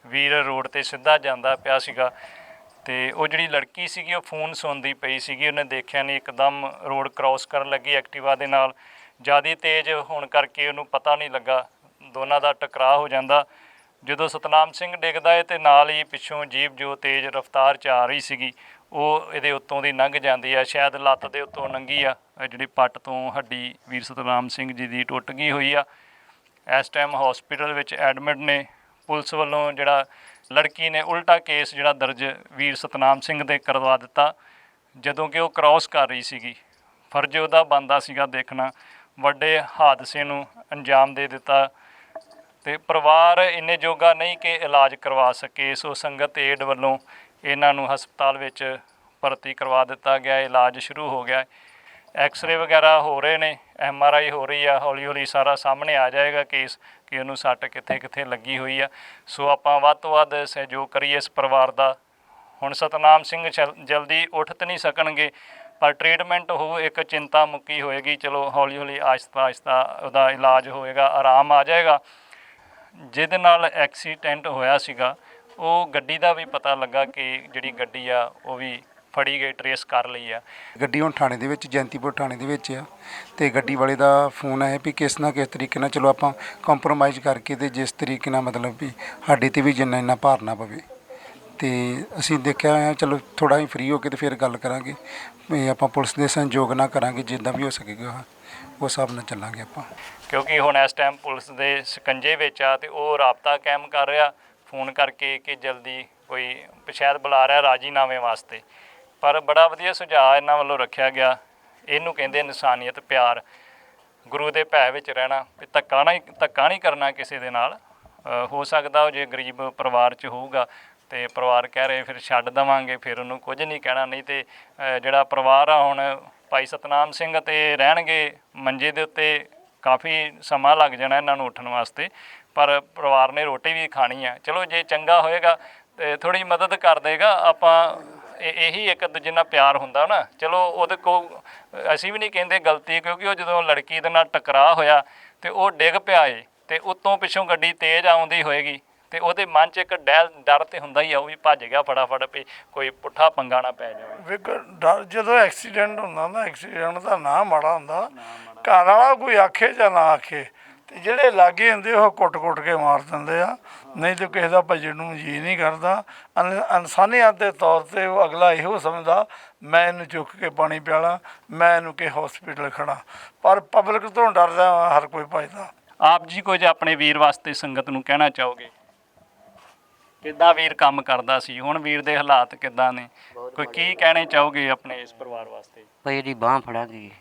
ਵੀਰ ਰੋਡ 'ਤੇ ਸਿੱਧਾ ਜਾਂਦਾ ਪਿਆ ਸੀਗਾ ਅਤੇ ਉਹ ਜਿਹੜੀ ਲੜਕੀ ਸੀਗੀ ਉਹ ਫੋਨ ਸੁਣਦੀ ਪਈ ਸੀਗੀ। ਉਹਨੇ ਦੇਖਿਆ ਨਹੀਂ, ਇੱਕਦਮ ਰੋਡ ਕ੍ਰੋਸ ਕਰਨ ਲੱਗੀ ਐਕਟਿਵਾ ਦੇ ਨਾਲ। ਜ਼ਿਆਦਾ ਤੇਜ਼ ਹੋਣ ਕਰਕੇ ਉਹਨੂੰ ਪਤਾ ਨਹੀਂ ਲੱਗਾ, ਦੋਨਾਂ ਦਾ ਟਕਰਾਅ ਹੋ ਜਾਂਦਾ। ਜਦੋਂ ਸਤਨਾਮ ਸਿੰਘ ਡਿੱਗਦਾ ਹੈ ਅਤੇ ਨਾਲ ਹੀ ਪਿੱਛੋਂ ਜੀਪ ਜੋ ਤੇਜ਼ ਰਫ਼ਤਾਰ 'ਚ ਆ ਰਹੀ ਸੀਗੀ ਉਹ ਇਹਦੇ ਉੱਤੋਂ ਦੀ ਲੰਘ ਜਾਂਦੀ ਆ। ਸ਼ਾਇਦ ਲੱਤ ਦੇ ਉੱਤੋਂ ਲੰਘੀ ਆ, ਜਿਹੜੀ ਪੱਟ ਤੋਂ ਹੱਡੀ ਵੀਰ ਸਤਨਾਮ ਸਿੰਘ ਜੀ ਦੀ ਟੁੱਟ ਗਈ ਹੋਈ ਆ। ਇਸ ਟਾਈਮ ਹਸਪੀਟਲ ਵਿੱਚ ਐਡਮਿਟ ਨੇ। ਪੁਲਿਸ ਵੱਲੋਂ ਜਿਹੜਾ ਲੜਕੀ ਨੇ ਉਲਟਾ ਕੇਸ ਜਿਹੜਾ ਦਰਜ ਵੀਰ ਸਤਨਾਮ ਸਿੰਘ ਦੇ ਕਰਵਾ ਦਿੱਤਾ, ਜਦੋਂ ਕਿ ਉਹ ਕ੍ਰੋਸ ਕਰ ਰਹੀ ਸੀਗੀ। ਫਰਜ਼ ਉਹਦਾ ਬਣਦਾ ਸੀਗਾ ਦੇਖਣਾ। ਵੱਡੇ ਹਾਦਸੇ ਨੂੰ ਅੰਜਾਮ ਦੇ ਦਿੱਤਾ ਤੇ ਪਰਿਵਾਰ ਇੰਨੇ ਜੋਗਾ ਨਹੀਂ ਕਿ ਇਲਾਜ ਕਰਵਾ ਸਕੇ। ਸੋ ਸੰਗਤ ਏਡ ਵੱਲੋਂ ਇਹਨਾਂ ਨੂੰ ਹਸਪਤਾਲ ਵਿੱਚ ਭਰਤੀ ਕਰਵਾ ਦਿੱਤਾ ਗਿਆ। ਇਲਾਜ ਸ਼ੁਰੂ ਹੋ ਗਿਆ। ਐਕਸਰੇ ਵਗੈਰਾ ਹੋ ਰਹੇ ਨੇ, MRI ਹੋ ਰਹੀ ਆ। ਹੌਲੀ ਹੌਲੀ ਸਾਰਾ ਸਾਹਮਣੇ ਆ ਜਾਏਗਾ ਕੇਸ ਕਿ ਉਹਨੂੰ ਸੱਟ ਕਿੱਥੇ ਕਿੱਥੇ ਲੱਗੀ ਹੋਈ ਆ। ਸੋ ਆਪਾਂ ਵੱਧ ਤੋਂ ਵੱਧ ਸਹਿਯੋਗ ਕਰੀਏ ਇਸ ਪਰਿਵਾਰ ਦਾ। ਹੁਣ ਸਤਨਾਮ ਸਿੰਘ ਜਲਦੀ ਉੱਠ ਤਾਂ ਨਹੀਂ ਸਕਣਗੇ, ਪਰ ਟ੍ਰੀਟਮੈਂਟ ਹੋ ਇੱਕ ਚਿੰਤਾ ਮੁੱਕੀ ਹੋਏਗੀ। ਚਲੋ ਹੌਲੀ ਹੌਲੀ ਆਹਿਸਤਾ ਆਹਿਸਤਾ ਉਹਦਾ ਇਲਾਜ ਹੋਏਗਾ, ਆਰਾਮ ਆ ਜਾਏਗਾ। ਜਿਹਦੇ ਨਾਲ ਐਕਸੀਡੈਂਟ ਹੋਇਆ ਸੀਗਾ ਉਹ ਗੱਡੀ ਦਾ ਵੀ ਪਤਾ ਲੱਗਾ ਕਿ ਜਿਹੜੀ ਗੱਡੀ ਆ ਉਹ ਵੀ ਫੜੀ ਗਈ, ਟਰੇਸ ਕਰ ਲਈ ਆ। ਗੱਡੀ ਹੁਣ ਥਾਣੇ ਦੇ ਵਿੱਚ, ਜੈਂਤੀਪੁਰ ਥਾਣੇ ਦੇ ਵਿੱਚ ਆ, ਅਤੇ ਗੱਡੀ ਵਾਲੇ ਦਾ ਫੋਨ ਆਇਆ ਵੀ ਕਿਸ ਨਾ ਕਿਸ ਤਰੀਕੇ ਨਾਲ ਚਲੋ ਆਪਾਂ ਕੰਪਰੋਮਾਈਜ਼ ਕਰਕੇ ਅਤੇ ਜਿਸ ਤਰੀਕੇ ਨਾਲ ਮਤਲਬ ਵੀ ਸਾਡੇ 'ਤੇ ਵੀ ਜਿੰਨਾ ਇੰਨਾ ਭਾਰ ਨਾ ਪਵੇ। ਅਤੇ ਅਸੀਂ ਦੇਖਿਆ ਹੋਇਆ ਚਲੋ ਥੋੜ੍ਹਾ ਹੀ ਫਰੀ ਹੋ ਕੇ ਅਤੇ ਫਿਰ ਗੱਲ ਕਰਾਂਗੇ ਵੀ ਆਪਾਂ ਪੁਲਿਸ ਦੇ ਸਹਿਯੋਗ ਨਾਲ ਕਰਾਂਗੇ, ਜਿੱਦਾਂ ਵੀ ਹੋ ਸਕੇਗਾ ਉਸ ਹਿਸਾਬ ਨਾਲ ਚੱਲਾਂਗੇ ਆਪਾਂ। ਕਿਉਂਕਿ ਹੁਣ ਇਸ ਟਾਈਮ ਪੁਲਿਸ ਦੇ ਸਕੰਜੇ ਵਿੱਚ ਆ ਅਤੇ ਉਹ ਰਾਬਤਾ ਕਾਇਮ ਕਰ ਰਿਹਾ ਫੋਨ ਕਰਕੇ ਕਿ ਜਲਦੀ ਕੋਈ ਸ਼ਾਇਦ ਬੁਲਾ ਰਿਹਾ ਰਾਜੀਨਾਮੇ ਵਾਸਤੇ। ਪਰ ਬੜਾ ਵਧੀਆ ਸੁਝਾਅ ਇਹਨਾਂ ਵੱਲੋਂ ਰੱਖਿਆ ਗਿਆ। ਇਹਨੂੰ ਕਹਿੰਦੇ ਇਨਸਾਨੀਅਤ, ਪਿਆਰ, ਗੁਰੂ ਦੇ ਭੈ ਵਿੱਚ ਰਹਿਣਾ, ਵੀ ਧੱਕਾ ਨਹੀਂ ਕਰਨਾ ਕਿਸੇ ਦੇ ਨਾਲ। ਹੋ ਸਕਦਾ ਉਹ ਜੇ ਗਰੀਬ ਪਰਿਵਾਰ 'ਚ ਹੋਊਗਾ ਅਤੇ ਪਰਿਵਾਰ ਕਹਿ ਰਹੇ ਫਿਰ ਛੱਡ ਦੇਵਾਂਗੇ, ਫਿਰ ਉਹਨੂੰ ਕੁਝ ਨਹੀਂ ਕਹਿਣਾ। ਨਹੀਂ ਤਾਂ ਜਿਹੜਾ ਪਰਿਵਾਰ ਆ ਹੁਣ ਭਾਈ ਸਤਨਾਮ ਸਿੰਘ ਤੇ ਰਹਿਣਗੇ ਮੰਜੇ ਦੇ ਉੱਤੇ, ਕਾਫੀ ਸਮਾਂ ਲੱਗ ਜਾਣਾ ਇਹਨਾਂ ਨੂੰ ਉੱਠਣ ਵਾਸਤੇ, ਪਰ ਪਰਿਵਾਰ ਨੇ ਰੋਟੀ ਵੀ ਖਾਣੀ ਆ। ਚਲੋ ਜੇ ਚੰਗਾ ਹੋਏਗਾ ਅਤੇ ਥੋੜ੍ਹੀ ਮਦਦ ਕਰ ਦੇਗਾ। ਆਪਾਂ ਇਹੀ ਇੱਕ ਦੂਜੇ ਨਾਲ ਪਿਆਰ ਹੁੰਦਾ ਨਾ। ਚਲੋ ਉਹਦੇ ਕੋਲ ਅਸੀਂ ਵੀ ਨਹੀਂ ਕਹਿੰਦੇ ਗਲਤੀ, ਕਿਉਂਕਿ ਉਹ ਜਦੋਂ ਲੜਕੀ ਦੇ ਨਾਲ ਟਕਰਾਅ ਹੋਇਆ ਅਤੇ ਉਹ ਡਿੱਗ ਪਿਆ ਏ ਅਤੇ ਉੱਤੋਂ ਪਿੱਛੋਂ ਗੱਡੀ ਤੇਜ਼ ਆਉਂਦੀ ਹੋਏਗੀ ਅਤੇ ਉਹਦੇ ਮਨ 'ਚ ਇੱਕ ਡਰ ਤਾਂ ਹੁੰਦਾ ਹੀ ਆ। ਉਹ ਵੀ ਭੱਜ ਗਿਆ ਫਟਾਫਟ ਵੀ ਕੋਈ ਪੁੱਠਾ ਪੰਗਾ ਨਾ ਪੈ ਜਾਵੇ। ਵੇਖੋ ਡਰ ਜਦੋਂ ਐਕਸੀਡੈਂਟ ਹੁੰਦਾ ਨਾ, ਐਕਸੀਡੈਂਟ ਦਾ ਨਾ ਮਾੜਾ ਹੁੰਦਾ। ਘਰ ਵਾਲਾ ਕੋਈ ਆਖੇ ਜਾਂ ਨਾ ਆਖੇ, ਅਤੇ ਜਿਹੜੇ ਲਾਗੇ ਹੁੰਦੇ ਉਹ ਕੁੱਟ ਕੇ ਮਾਰ ਦਿੰਦੇ ਆ। ਨਹੀਂ ਤਾਂ ਕਿਸੇ ਦਾ ਭੱਜਣ ਨੂੰ ਜੀਅ ਨਹੀਂ ਕਰਦਾ। ਇਨਸਾਨੀਅਤ ਦੇ ਤੌਰ 'ਤੇ ਉਹ ਅਗਲਾ ਇਹੋ ਸਮਝਦਾ ਮੈਂ ਇਹਨੂੰ ਚੁੱਕ ਕੇ ਪਾਣੀ ਪਿਆਲਾ, ਮੈਂ ਇਹਨੂੰ ਕਿ ਹੌਸਪੀਟਲ ਖੜਾ। ਪਰ ਪਬਲਿਕ ਤੋਂ ਡਰਦਾ ਹਰ ਕੋਈ ਭੱਜਦਾ। ਆਪ ਜੀ ਕੁਝ ਆਪਣੇ ਵੀਰ ਵਾਸਤੇ ਸੰਗਤ ਨੂੰ ਕਹਿਣਾ ਚਾਹੋਗੇ? ਕਿੱਦਾਂ ਵੀਰ ਕੰਮ ਕਰਦਾ ਸੀ, ਹੁਣ ਵੀਰ ਦੇ ਹਾਲਾਤ ਕਿੱਦਾਂ ਨੇ, ਕੋਈ ਕੀ ਕਹਿਣੇ ਚਾਹੋਗੇ ਆਪਣੇ ਇਸ ਪਰਿਵਾਰ ਵਾਸਤੇ? ਭਾਈ ਇਹਦੀ ਬਾਂਹ ਫੜਾ ਗਈ।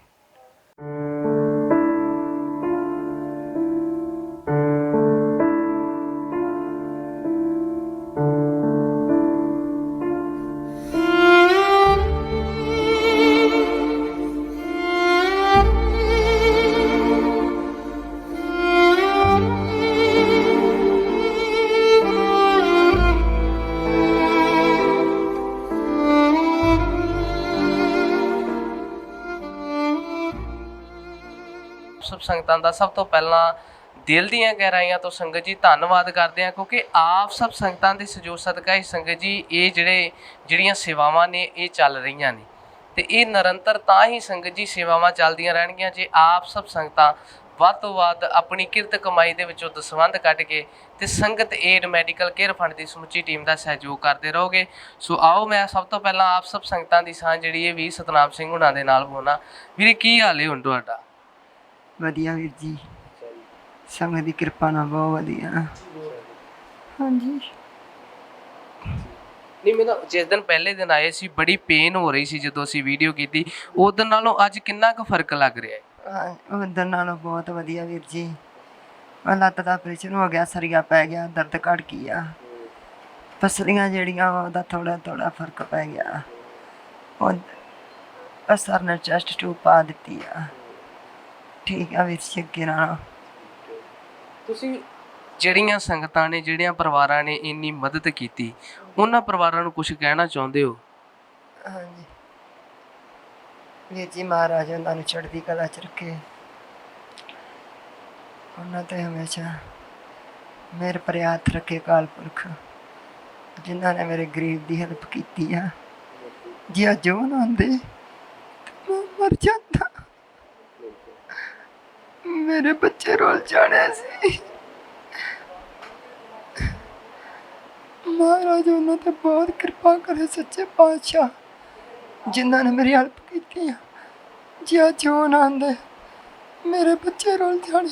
ਸਭ ਸੰਗਤਾਂ ਦਾ ਸਭ ਤੋਂ ਪਹਿਲਾਂ ਦਿਲ ਦੀਆਂ ਗਹਿਰਾਈਆਂ ਤੋਂ ਸੰਗਤ ਜੀ ਧੰਨਵਾਦ ਕਰਦੇ ਹਾਂ, ਕਿਉਂਕਿ ਆਪ ਸਭ ਸੰਗਤਾਂ ਦੇ ਸਹਿਯੋਗ ਸਦਕਾ ਹੀ ਸੰਗਤ ਜੀ ਇਹ ਜਿਹੜੀਆਂ ਸੇਵਾਵਾਂ ਨੇ ਇਹ ਚੱਲ ਰਹੀਆਂ ਨੇ। ਅਤੇ ਇਹ ਨਿਰੰਤਰ ਤਾਂ ਹੀ ਸੰਗਤ ਜੀ ਸੇਵਾਵਾਂ ਚੱਲਦੀਆਂ ਰਹਿਣਗੀਆਂ ਜੇ ਆਪ ਸਭ ਸੰਗਤਾਂ ਵੱਧ ਤੋਂ ਵੱਧ ਆਪਣੀ ਕਿਰਤ ਕਮਾਈ ਦੇ ਵਿੱਚੋਂ ਦਸਵੰਧ ਕੱਢ ਕੇ ਅਤੇ ਸੰਗਤ ਏਡ ਮੈਡੀਕਲ ਕੇਅਰ ਫੰਡ ਦੀ ਸਮੁੱਚੀ ਟੀਮ ਦਾ ਸਹਿਯੋਗ ਕਰਦੇ ਰਹੋਗੇ। ਸੋ ਆਓ ਮੈਂ ਸਭ ਤੋਂ ਪਹਿਲਾਂ ਆਪ ਸਭ ਸੰਗਤਾਂ ਦੀ ਸਾਂਝ ਜਿਹੜੀ ਹੈ ਵੀਰ ਸਤਨਾਮ ਸਿੰਘ ਹੁਣਾਂ ਦੇ ਨਾਲ ਬੋਲਣਾ। ਵੀਰੇ ਕੀ ਹਾਲ ਹੈ ਹੁਣ ਤੁਹਾਡਾ? ਵਧੀਆ ਵੀਰ ਜੀ, ਸੰਗਤ ਦੀ ਕਿਰਪਾ ਨਾਲ ਬਹੁਤ ਵਧੀਆ। ਹਾਂਜੀ। ਨਹੀਂ, ਮੈਨੂੰ ਜਿਸ ਦਿਨ ਪਹਿਲੇ ਦਿਨ ਆਏ ਸੀ ਬੜੀ ਪੇਨ ਹੋ ਰਹੀ ਸੀ ਜਦੋਂ ਅਸੀਂ ਵੀਡੀਓ ਕੀਤੀ, ਉਸ ਦਿਨ ਨਾਲੋਂ ਅੱਜ ਕਿੰਨਾ ਕੁ ਫਰਕ ਲੱਗ ਰਿਹਾ ਹੈ? ਉਧਰ ਨਾਲੋਂ ਬਹੁਤ ਵਧੀਆ ਵੀਰ ਜੀ। ਲੱਤ ਦਾ ਆਪਰੇਸ਼ਨ ਹੋ ਗਿਆ, ਸਰੀਆ ਪੈ ਗਿਆ, ਦਰਦ ਘਟ ਗਿਆ, ਪਸਲੀਆਂ ਜਿਹੜੀਆਂ ਉਹਦਾ ਥੋੜਾ ਫਰਕ ਪੈ ਗਿਆ। ਉਹ ਸਰ ਨੇ ਚੈਸਟ ਟਿਊਬ ਪਾ ਦਿੱਤੀ ਆ। ਠੀਕ ਆ ਵੀਰ ਜੀ, ਅੱਗੇ ਨਾਲ ਤੁਸੀਂ ਜਿਹੜੀਆਂ ਸੰਗਤਾਂ ਨੇ, ਜਿਹੜੀਆਂ ਪਰਿਵਾਰਾਂ ਨੇ ਇੰਨੀ ਮਦਦ ਕੀਤੀ, ਉਹਨਾਂ ਪਰਿਵਾਰਾਂ ਨੂੰ ਕੁਝ ਕਹਿਣਾ ਚਾਹੁੰਦੇ ਹੋ? ਹਾਂਜੀ ਵੀਰ ਜੀ, ਮਹਾਰਾਜ ਉਹਨਾਂ ਨੂੰ ਚੜ੍ਹਦੀ ਕਲਾ 'ਚ ਰੱਖੇ। ਉਹਨਾਂ 'ਤੇ ਹਮੇਸ਼ਾ ਮੇਰੇ ਪਰ ਹੱਥ ਰੱਖੇ ਅਕਾਲ ਪੁਰਖ, ਜਿਨ੍ਹਾਂ ਨੇ ਮੇਰੇ ਗਰੀਬ ਦੀ ਹੈਲਪ ਕੀਤੀ ਆ। ਜੇ ਅੱਜ ਉਹ ਨਾ ਆਉਂਦੇ ਮੈਂ ਮਰ ਜਾਂਦਾ, ਮੇਰੇ ਬੱਚੇ ਰੋਲ ਜਾਣੇ ਸੀ। ਮਹਾਰਾਜ ਉਹਨਾਂ 'ਤੇ ਬਹੁਤ ਕਿਰਪਾ ਕਰੇ, ਸੱਚੇ ਪਾਤਸ਼ਾਹ, ਜਿਨ੍ਹਾਂ ਨੇ ਮੇਰੀ ਹੈਲਪ ਕੀਤੀ ਆ। ਜੇ ਅੱਜ ਉਹ ਨਾ ਆਉਂਦੇ ਮੇਰੇ ਬੱਚੇ ਰੋਲ ਜਾਣੇ।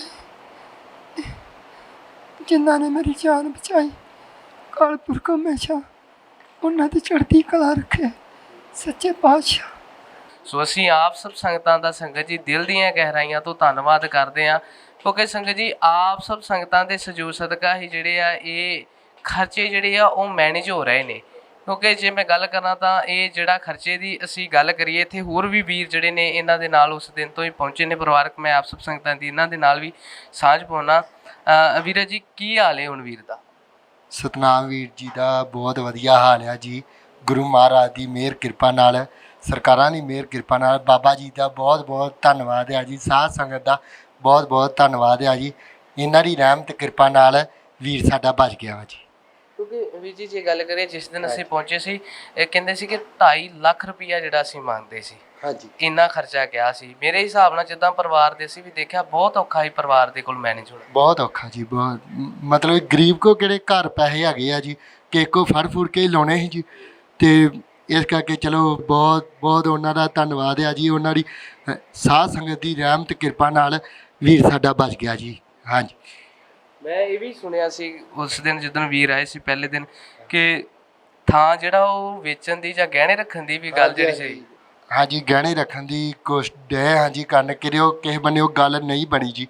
ਜਿਨ੍ਹਾਂ ਨੇ ਮੇਰੀ ਜਾਨ ਬਚਾਈ, ਅਕਾਲ ਪੁਰਖ ਹਮੇਸ਼ਾ ਉਹਨਾਂ ਦੀ ਚੜ੍ਹਦੀ ਕਲਾ ਰੱਖੇ, ਸੱਚੇ ਪਾਤਸ਼ਾਹ। ਸੋ ਅਸੀਂ ਆਪ ਸਭ ਸੰਗਤਾਂ ਦਾ ਸੰਗਤ ਜੀ ਦਿਲ ਦੀਆਂ ਗਹਿਰਾਈਆਂ ਤੋਂ ਧੰਨਵਾਦ ਕਰਦੇ ਹਾਂ, ਕਿਉਂਕਿ ਸੰਗਤ ਜੀ ਆਪ ਸਭ ਸੰਗਤਾਂ ਦੇ ਸਹਿਯੋਗ ਸਦਕਾ ਹੀ ਜਿਹੜੇ ਆ ਇਹ ਖਰਚੇ ਜਿਹੜੇ ਆ ਉਹ ਮੈਨੇਜ ਹੋ ਰਹੇ ਨੇ। ਕਿਉਂਕਿ ਜੇ ਮੈਂ ਗੱਲ ਕਰਾਂ ਤਾਂ ਇਹ ਜਿਹੜਾ ਖਰਚੇ ਦੀ ਅਸੀਂ ਗੱਲ ਕਰੀਏ, ਇੱਥੇ ਹੋਰ ਵੀ ਵੀਰ ਜਿਹੜੇ ਨੇ ਇਹਨਾਂ ਦੇ ਨਾਲ ਉਸ ਦਿਨ ਤੋਂ ਹੀ ਪਹੁੰਚੇ ਨੇ ਪਰਿਵਾਰਕ। ਮੈਂ ਆਪ ਸਭ ਸੰਗਤਾਂ ਦੀ ਇਹਨਾਂ ਦੇ ਨਾਲ ਵੀ ਸਾਂਝ ਪਾਉਣਾ। ਵੀਰ ਜੀ ਕੀ ਹਾਲ ਹੈ ਹੁਣ ਵੀਰ ਦਾ? ਸਤਨਾਮ ਵੀਰ ਜੀ ਦਾ ਬਹੁਤ ਵਧੀਆ ਹਾਲ ਆ ਜੀ, ਗੁਰੂ ਮਹਾਰਾਜ ਦੀ ਮਿਹਰ ਕਿਰਪਾ ਨਾਲ, ਸਰਕਾਰਾਂ ਦੀ ਮਿਹਰ ਕਿਰਪਾ ਨਾਲ, ਬਾਬਾ ਜੀ ਦਾ ਬਹੁਤ ਬਹੁਤ ਧੰਨਵਾਦ ਆ ਜੀ, ਸਾਧ ਸੰਗਤ ਦਾ ਬਹੁਤ ਬਹੁਤ ਧੰਨਵਾਦ ਆ ਜੀ। ਇਹਨਾਂ ਦੀ ਰਹਿਮਤ ਕਿਰਪਾ ਨਾਲ ਵੀਰ ਸਾਡਾ ਬਚ ਗਿਆ ਵਾ ਜੀ। ਕਿਉਂਕਿ ਵੀਰ ਜੀ ਜੇ ਗੱਲ ਕਰੀਏ, ਜਿਸ ਦਿਨ ਅਸੀਂ ਪਹੁੰਚੇ ਸੀ ਇਹ ਕਹਿੰਦੇ ਸੀ ਕਿ 2.5 ਲੱਖ ਰੁਪਈਆ ਜਿਹੜਾ ਅਸੀਂ ਮੰਗਦੇ ਸੀ, ਹਾਂਜੀ ਇੰਨਾ ਖਰਚਾ ਗਿਆ ਸੀ। ਮੇਰੇ ਹਿਸਾਬ ਨਾਲ ਜਿੱਦਾਂ ਪਰਿਵਾਰ ਦੇ ਅਸੀਂ ਵੀ ਦੇਖਿਆ ਬਹੁਤ ਔਖਾ ਹੀ ਪਰਿਵਾਰ ਦੇ ਕੋਲ ਮੈਨੇਜ ਹੋਣਾ। ਬਹੁਤ ਔਖਾ ਜੀ, ਬਹੁਤ ਮਤਲਬ ਗਰੀਬ ਕੋ ਕਿਹੜੇ ਘਰ ਪੈਸੇ ਹੈਗੇ ਆ ਜੀ ਕਿ ਕੋ ਫੜ ਫੁੜ ਕੇ ਹੀ ਲਾਉਣੇ ਸੀ ਜੀ। ਅਤੇ ਇਸ ਕਰਕੇ ਚਲੋ ਬਹੁਤ ਬਹੁਤ ਉਹਨਾਂ ਦਾ ਧੰਨਵਾਦ ਆ ਜੀ। ਉਹਨਾਂ ਦੀ ਸਾਧ ਸੰਗਤ ਦੀ ਰਹਿਮਤ ਕਿਰਪਾ ਨਾਲ ਵੀਰ ਸਾਡਾ ਬਚ ਗਿਆ ਜੀ। ਹਾਂਜੀ, ਮੈਂ ਇਹ ਵੀ ਸੁਣਿਆ ਸੀ ਉਸ ਦਿਨ ਜਦੋਂ ਵੀਰ ਆਏ ਸੀ ਪਹਿਲੇ ਦਿਨ ਕਿ ਥਾਂ ਜਿਹੜਾ ਉਹ ਵੇਚਣ ਦੀ ਜਾਂ ਗਹਿਣੇ ਰੱਖਣ ਦੀ ਵੀ ਗੱਲ ਜਿਹੜੀ ਸੀ। ਹਾਂਜੀ, ਗਹਿਣੇ ਰੱਖਣ ਦੀ ਕੋਸ਼ਿਸ਼ ਡੇ ਹਾਂਜੀ ਕਰਨ ਕਿ ਉਹ ਕਿਸੇ ਬੰਨੇ ਉਹ ਗੱਲ ਨਹੀਂ ਬਣੀ ਜੀ,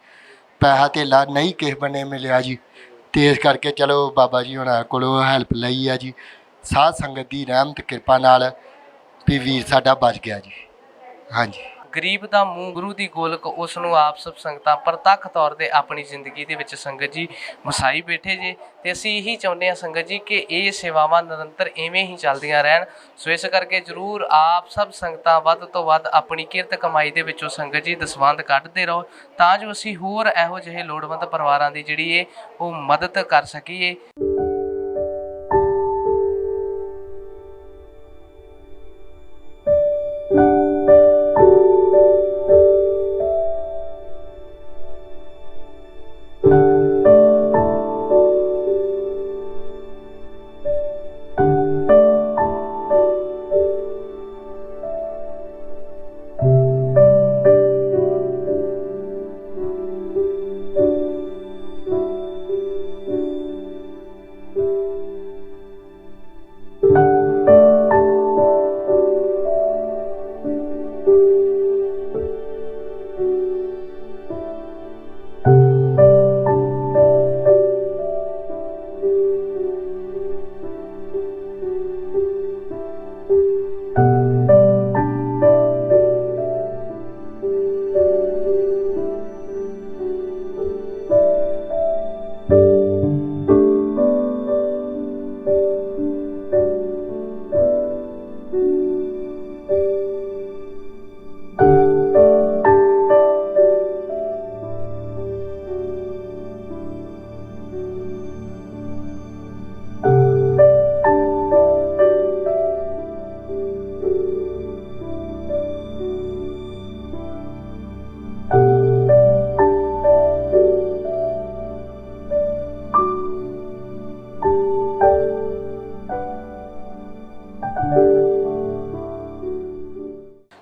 ਪੈਸਾ ਧੇਲਾ ਨਹੀਂ ਕਿਸੇ ਬੰਨੇ ਮਿਲਿਆ ਜੀ। ਅਤੇ ਇਸ ਕਰਕੇ ਚਲੋ ਬਾਬਾ ਜੀ ਹੁਣਾਂ ਕੋਲੋਂ ਹੈਲਪ ਲਈ ਆ ਜੀ, ਸਾਧ ਸੰਗਤ ਦੀ ਰਹਿਮਤ ਕਿਰਪਾ ਨਾਲ ਵੀ ਵੀਰ ਸਾਡਾ ਬਚ ਗਿਆ ਜੀ। ਹਾਂਜੀ, ਗਰੀਬ ਦਾ ਮੂੰਹ ਗੁਰੂ ਦੀ ਗੋਲਕ, ਉਸ ਨੂੰ ਆਪ ਸਭ ਸੰਗਤਾਂ ਪ੍ਰਤੱਖ ਤੌਰ 'ਤੇ ਆਪਣੀ ਜ਼ਿੰਦਗੀ ਦੇ ਵਿੱਚ ਸੰਗਤ ਜੀ ਵਸਾਈ ਬੈਠੇ ਜੇ। ਅਤੇ ਅਸੀਂ ਇਹੀ ਚਾਹੁੰਦੇ ਹਾਂ ਸੰਗਤ ਜੀ ਕਿ ਇਹ ਸੇਵਾਵਾਂ ਨਿਰੰਤਰ ਇਵੇਂ ਹੀ ਚੱਲਦੀਆਂ ਰਹਿਣ। ਸੋ ਇਸ ਕਰਕੇ ਜ਼ਰੂਰ ਆਪ ਸਭ ਸੰਗਤਾਂ ਵੱਧ ਤੋਂ ਵੱਧ ਆਪਣੀ ਕਿਰਤ ਕਮਾਈ ਦੇ ਵਿੱਚੋਂ ਸੰਗਤ ਜੀ ਦਸਵੰਧ ਕੱਢਦੇ ਰਹੋ, ਤਾਂ ਜੋ ਅਸੀਂ ਹੋਰ ਇਹੋ ਜਿਹੇ ਲੋੜਵੰਦ ਪਰਿਵਾਰਾਂ ਦੀ ਜਿਹੜੀ ਹੈ ਉਹ ਮਦਦ ਕਰ ਸਕੀਏ।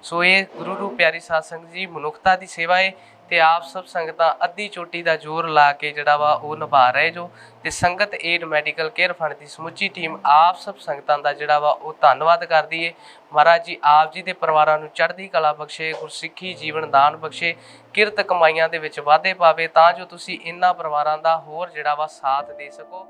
ਸੋ ਇਹ ਗੁਰੂ ਰੂਪ ਪਿਆਰੀ ਸਾਧ ਸੰਗਤ ਜੀ ਮਨੁੱਖਤਾ ਦੀ ਸੇਵਾ ਹੈ, ਤੇ ਆਪ ਸਭ ਸੰਗਤਾਂ ਅੱਧੀ ਚੋਟੀ ਦਾ ਜ਼ੋਰ ਲਾ ਕੇ ਜਿਹੜਾ ਵਾ ਉਹ ਨਿਭਾ ਰਹੇ ਜੋ। ਤੇ ਸੰਗਤ ਏਡ ਮੈਡੀਕਲ ਕੇਅਰ ਫੰਡ ਦੀ ਸਮੁੱਚੀ ਟੀਮ ਆਪ ਸਭ ਸੰਗਤਾਂ ਦਾ ਜਿਹੜਾ ਵਾ ਉਹ ਧੰਨਵਾਦ ਕਰਦੀ ਹੈ। ਮਹਾਰਾਜ ਜੀ ਆਪ ਜੀ ਦੇ ਪਰਿਵਾਰਾਂ ਨੂੰ ਚੜ੍ਹਦੀ ਕਲਾ ਬਖਸ਼ੇ, ਗੁਰਸਿੱਖੀ ਜੀਵਨ ਦਾਨ ਬਖਸ਼ੇ, ਕਿਰਤ ਕਮਾਈਆਂ ਦੇ ਵਿੱਚ ਵਾਧੇ ਪਾਵੇ, ਤਾਂ ਜੋ ਤੁਸੀਂ ਇਹਨਾਂ ਪਰਿਵਾਰਾਂ ਦਾ ਹੋਰ ਜਿਹੜਾ ਵਾ ਸਾਥ ਦੇ ਸਕੋ।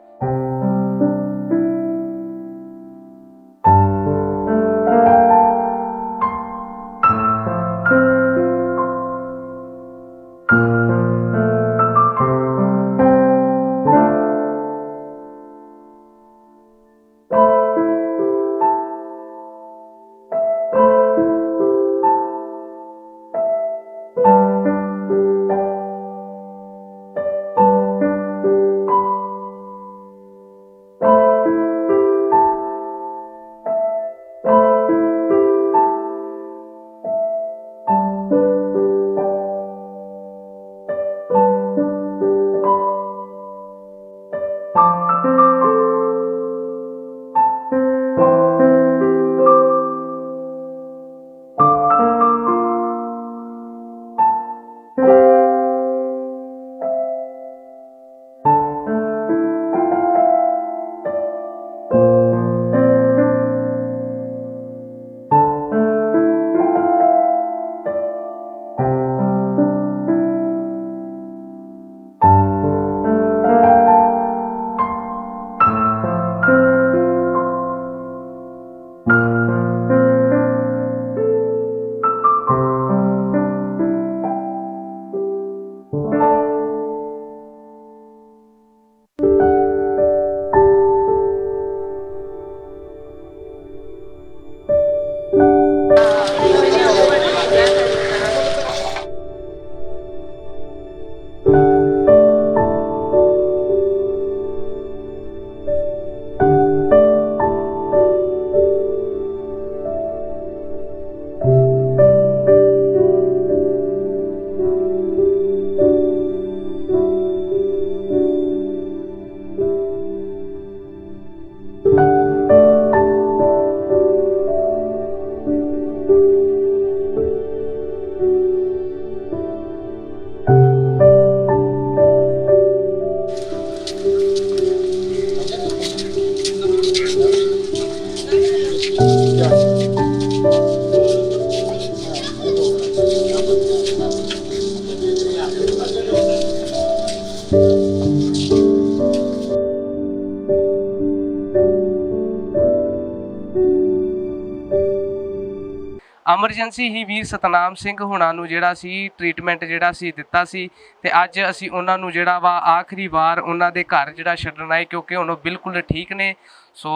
ਐਮਰਜੈਂਸੀ ਹੀ ਵੀਰ ਸਤਨਾਮ ਸਿੰਘ ਹੁਣਾਂ ਨੂੰ ਜਿਹੜਾ ਸੀ ਟ੍ਰੀਟਮੈਂਟ ਜਿਹੜਾ ਸੀ ਦਿੱਤਾ ਸੀ ਤੇ ਅੱਜ ਅਸੀਂ ਉਹਨਾਂ ਨੂੰ ਜਿਹੜਾ ਵਾ ਆਖਰੀ ਵਾਰ ਉਹਨਾਂ ਦੇ ਘਰ ਜਿਹੜਾ ਛੱਡਣ ਆਏ, ਕਿਉਂਕਿ ਹੁਣ ਉਹ ਬਿਲਕੁਲ ਠੀਕ ਨੇ। ਸੋ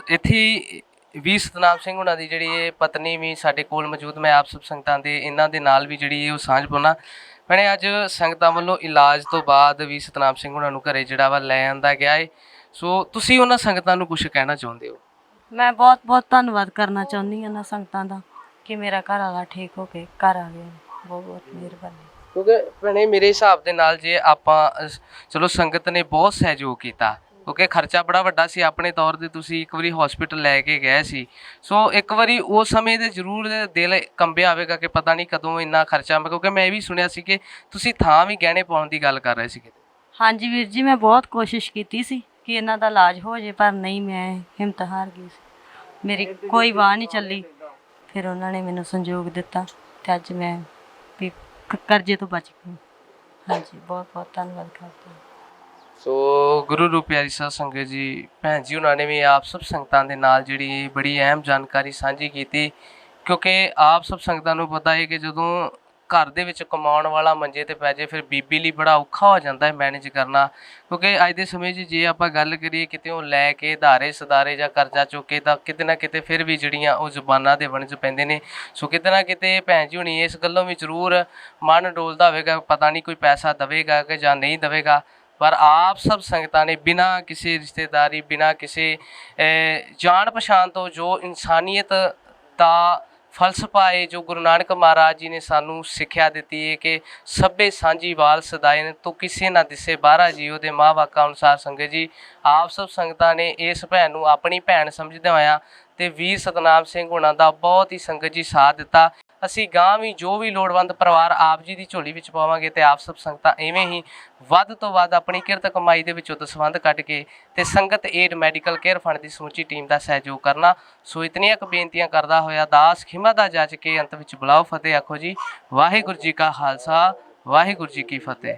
ਇੱਥੇ ਵੀਰ ਸਤਨਾਮ ਸਿੰਘ ਹੁਣਾਂ ਦੀ ਜਿਹੜੀ ਇਹ ਪਤਨੀ ਵੀ ਸਾਡੇ ਕੋਲ ਮੌਜੂਦ, ਮੈਂ ਆਪ ਸਭ ਸੰਗਤਾਂ ਦੇ ਇਹਨਾਂ ਦੇ ਨਾਲ ਵੀ ਜਿਹੜੀ ਉਹ ਸਾਂਝ ਪਾਉਣਾ। ਭੈਣੇ, ਅੱਜ ਸੰਗਤਾਂ ਵੱਲੋਂ ਇਲਾਜ ਤੋਂ ਬਾਅਦ ਵੀਰ ਸਤਨਾਮ ਸਿੰਘ ਹੁਣਾਂ ਨੂੰ ਘਰੇ ਜਿਹੜਾ ਵਾ ਲੈ ਆਂਦਾ ਗਿਆ ਹੈ। ਸੋ ਤੁਸੀਂ ਉਹਨਾਂ ਸੰਗਤਾਂ ਨੂੰ ਕੁਝ ਕਹਿਣਾ ਚਾਹੁੰਦੇ ਹੋ? ਮੈਂ ਬਹੁਤ ਬਹੁਤ ਧੰਨਵਾਦ ਕਰਨਾ ਚਾਹੁੰਦੀ ਹਾਂ ਨਾ ਸੰਗਤਾਂ ਦਾ ਕਿ ਮੇਰਾ ਘਰ ਵਾਲਾ ਠੀਕ ਹੋ ਕੇ ਘਰ ਆ ਗਿਆ। ਬਹੁਤ ਬਹੁਤ ਮਿਹਰਬਾਨੀ। ਕਿਉਂਕਿ ਭੈਣੇ ਮੇਰੇ ਹਿਸਾਬ ਦੇ ਨਾਲ ਜੇ ਆਪਾਂ ਚਲੋ ਸੰਗਤ ਨੇ ਬਹੁਤ ਸਹਿਯੋਗ ਕੀਤਾ, ਕਿਉਂਕਿ ਖਰਚਾ ਬੜਾ ਵੱਡਾ ਸੀ ਆਪਣੇ ਤੌਰ 'ਤੇ। ਤੁਸੀਂ ਇੱਕ ਵਾਰੀ ਹਸਪੀਟਲ ਲੈ ਕੇ ਗਏ ਸੀ, ਸੋ ਇੱਕ ਵਾਰੀ ਉਸ ਸਮੇਂ ਦੇ ਜ਼ਰੂਰ ਦਿਲ ਕੰਬਿਆ ਹੋਵੇਗਾ ਕਿ ਪਤਾ ਨਹੀਂ ਕਦੋਂ ਇੰਨਾ ਖਰਚਾ, ਕਿਉਂਕਿ ਮੈਂ ਇਹ ਵੀ ਸੁਣਿਆ ਸੀ ਕਿ ਤੁਸੀਂ ਥਾਂ ਵੀ ਗਹਿਣੇ ਪਾਉਣ ਦੀ ਗੱਲ ਕਰ ਰਹੇ ਸੀ। ਹਾਂਜੀ ਵੀਰ ਜੀ, ਮੈਂ ਬਹੁਤ ਕੋਸ਼ਿਸ਼ ਕੀਤੀ ਸੀ ਕਿ ਇਹਨਾਂ ਦਾ ਇਲਾਜ ਹੋ ਜੇ, ਪਰ ਨਹੀਂ, ਮੈਂ ਹਿੰਮਤ ਹਾਰ ਗਈ ਸੀ। ਮੇਰੀ ਕੋਈ ਵਾਹ ਨਹੀਂ ਚੱਲੀ। ਫਿਰ ਉਹਨਾਂ ਨੇ ਮੈਨੂੰ ਸੰਯੋਗ ਦਿੱਤਾ ਅਤੇ ਅੱਜ ਮੈਂ ਵੀ ਕਰਜ਼ੇ ਤੋਂ ਬਚ ਗਈ। ਹਾਂਜੀ, ਬਹੁਤ ਬਹੁਤ ਧੰਨਵਾਦ ਕਰਦਾ। ਸੋ ਗੁਰੂ ਰੂਪ ਪਿਆਰੀ ਸਾਧ ਸੰਗਤ ਜੀ, ਭੈਣ ਜੀ ਉਹਨਾਂ ਨੇ ਵੀ ਆਪ ਸਭ ਸੰਗਤਾਂ ਦੇ ਨਾਲ ਜਿਹੜੀ ਬੜੀ ਅਹਿਮ ਜਾਣਕਾਰੀ ਸਾਂਝੀ ਕੀਤੀ, ਕਿਉਂਕਿ ਆਪ ਸਭ ਸੰਗਤਾਂ ਨੂੰ ਪਤਾ ਹੈ ਕਿ ਜਦੋਂ ਘਰ ਦੇ ਵਿੱਚ ਕਮਾਉਣ ਵਾਲਾ ਮੰਜੇ ਤੇ ਪੈ ਜਾਏ ਫਿਰ ਬੀਬੀ ਲਈ ਬੜਾ ਔਖਾ ਹੋ ਜਾਂਦਾ ਹੈ ਮੈਨੇਜ ਕਰਨਾ। ਕਿਉਂਕਿ ਅੱਜ ਦੇ ਸਮੇਂ 'ਚ ਜੇ ਆਪਾਂ ਗੱਲ ਕਰੀਏ ਕਿਤੇ ਉਹ ਲੈ ਕੇ ਧਾਰੇ ਸਦਾਰੇ ਜਾਂ ਕਰਜ਼ਾ ਚੁੱਕ ਕੇ, ਤਾਂ ਕਿਤੇ ਨਾ ਕਿਤੇ ਫਿਰ ਵੀ ਜਿਹੜੀਆਂ ਉਹ ਜ਼ੁਬਾਨਾਂ ਦੇ ਵਣਜ ਪੈਂਦੇ ਨੇ। ਸੋ ਕਿਤੇ ਨਾ ਕਿਤੇ ਭੈਣ ਜੀ ਹੁਣੀ ਇਸ ਗੱਲੋਂ ਵੀ ਜ਼ਰੂਰ ਮਨ ਡੋਲਦਾ ਹੋਵੇਗਾ, ਪਤਾ ਨਹੀਂ ਕੋਈ ਪੈਸਾ ਦੇਵੇਗਾ ਕਿ ਜਾਂ ਨਹੀਂ ਦੇਵੇਗਾ। ਪਰ ਆਪ ਸਭ ਸੰਗਤਾਂ ਨੇ ਬਿਨਾਂ ਕਿਸੇ ਰਿਸ਼ਤੇਦਾਰੀ, ਬਿਨਾਂ ਕਿਸੇ ਜਾਣ ਪਛਾਣ ਤੋਂ ਜੋ ਇਨਸਾਨੀਅਤ ਦਾ ਫਲਸਫਾ ਹੈ, ਜੋ ਗੁਰੂ ਨਾਨਕ ਮਹਾਰਾਜ ਜੀ ਨੇ ਸਾਨੂੰ ਸਿੱਖਿਆ ਦਿੱਤੀ ਹੈ ਕਿ ਸਭੇ ਸਾਂਝੀ ਵਾਲ ਸਦਾਇਨ ਤੋ ਕਿਸੇ ਨਾ ਦਿਸੇ ਬਾਹਰਾ ਜੀਓ ਦੇ ਮਾਂ ਵਾਕਾਂ ਅਨੁਸਾਰ ਸੰਗਤ ਜੀ, ਆਪ ਸਭ ਸੰਗਤਾਂ ਨੇ ਇਸ ਭੈਣ ਨੂੰ ਆਪਣੀ ਭੈਣ ਸਮਝਦੇ ਹੋਇਆ ਤੇ ਵੀਰ ਸਤਨਾਮ ਸਿੰਘ ਹੁਣਾਂ ਦਾ ਬਹੁਤ ਹੀ ਸੰਗਤ ਜੀ ਸਾਥ ਦਿੱਤਾ। ਅਸੀਂ ਗਾਂ ਵੀ ਜੋ ਵੀ ਲੋੜਵੰਦ ਪਰਿਵਾਰ ਆਪ ਜੀ ਦੀ ਝੋਲੀ ਵਿੱਚ ਪਾਵਾਂਗੇ ਤੇ ਆਪ ਸਭ ਸੰਗਤਾਂ ਇਵੇਂ ਹੀ ਵੱਧ ਤੋਂ ਵੱਧ ਆਪਣੀ ਕਿਰਤ ਕਮਾਈ ਦੇ ਵਿੱਚੋਂ ਦਸਵੰਧ ਕੱਢ ਕੇ ਤੇ ਸੰਗਤ ਏਡ ਮੈਡੀਕਲ ਕੇਅਰ ਫੰਡ ਦੀ ਸਮੁੱਚੀ ਟੀਮ ਦਾ ਸਹਿਯੋਗ ਕਰਨਾ। ਸੋ ਇਤਨੀਆਂ ਕੁ ਬੇਨਤੀਆਂ ਕਰਦਾ ਹੋਇਆ ਦਾਸ ਖਿਮਾ ਦਾ ਜੱਜ ਕੇ ਅੰਤ ਵਿੱਚ ਬੁਲਾਓ ਫਤਿਹ ਆਖੋ ਜੀ। ਵਾਹਿਗੁਰੂ ਜੀ ਕਾ ਖਾਲਸਾ, ਵਾਹਿਗੁਰੂ ਜੀ ਕੀ ਫਤਿਹ।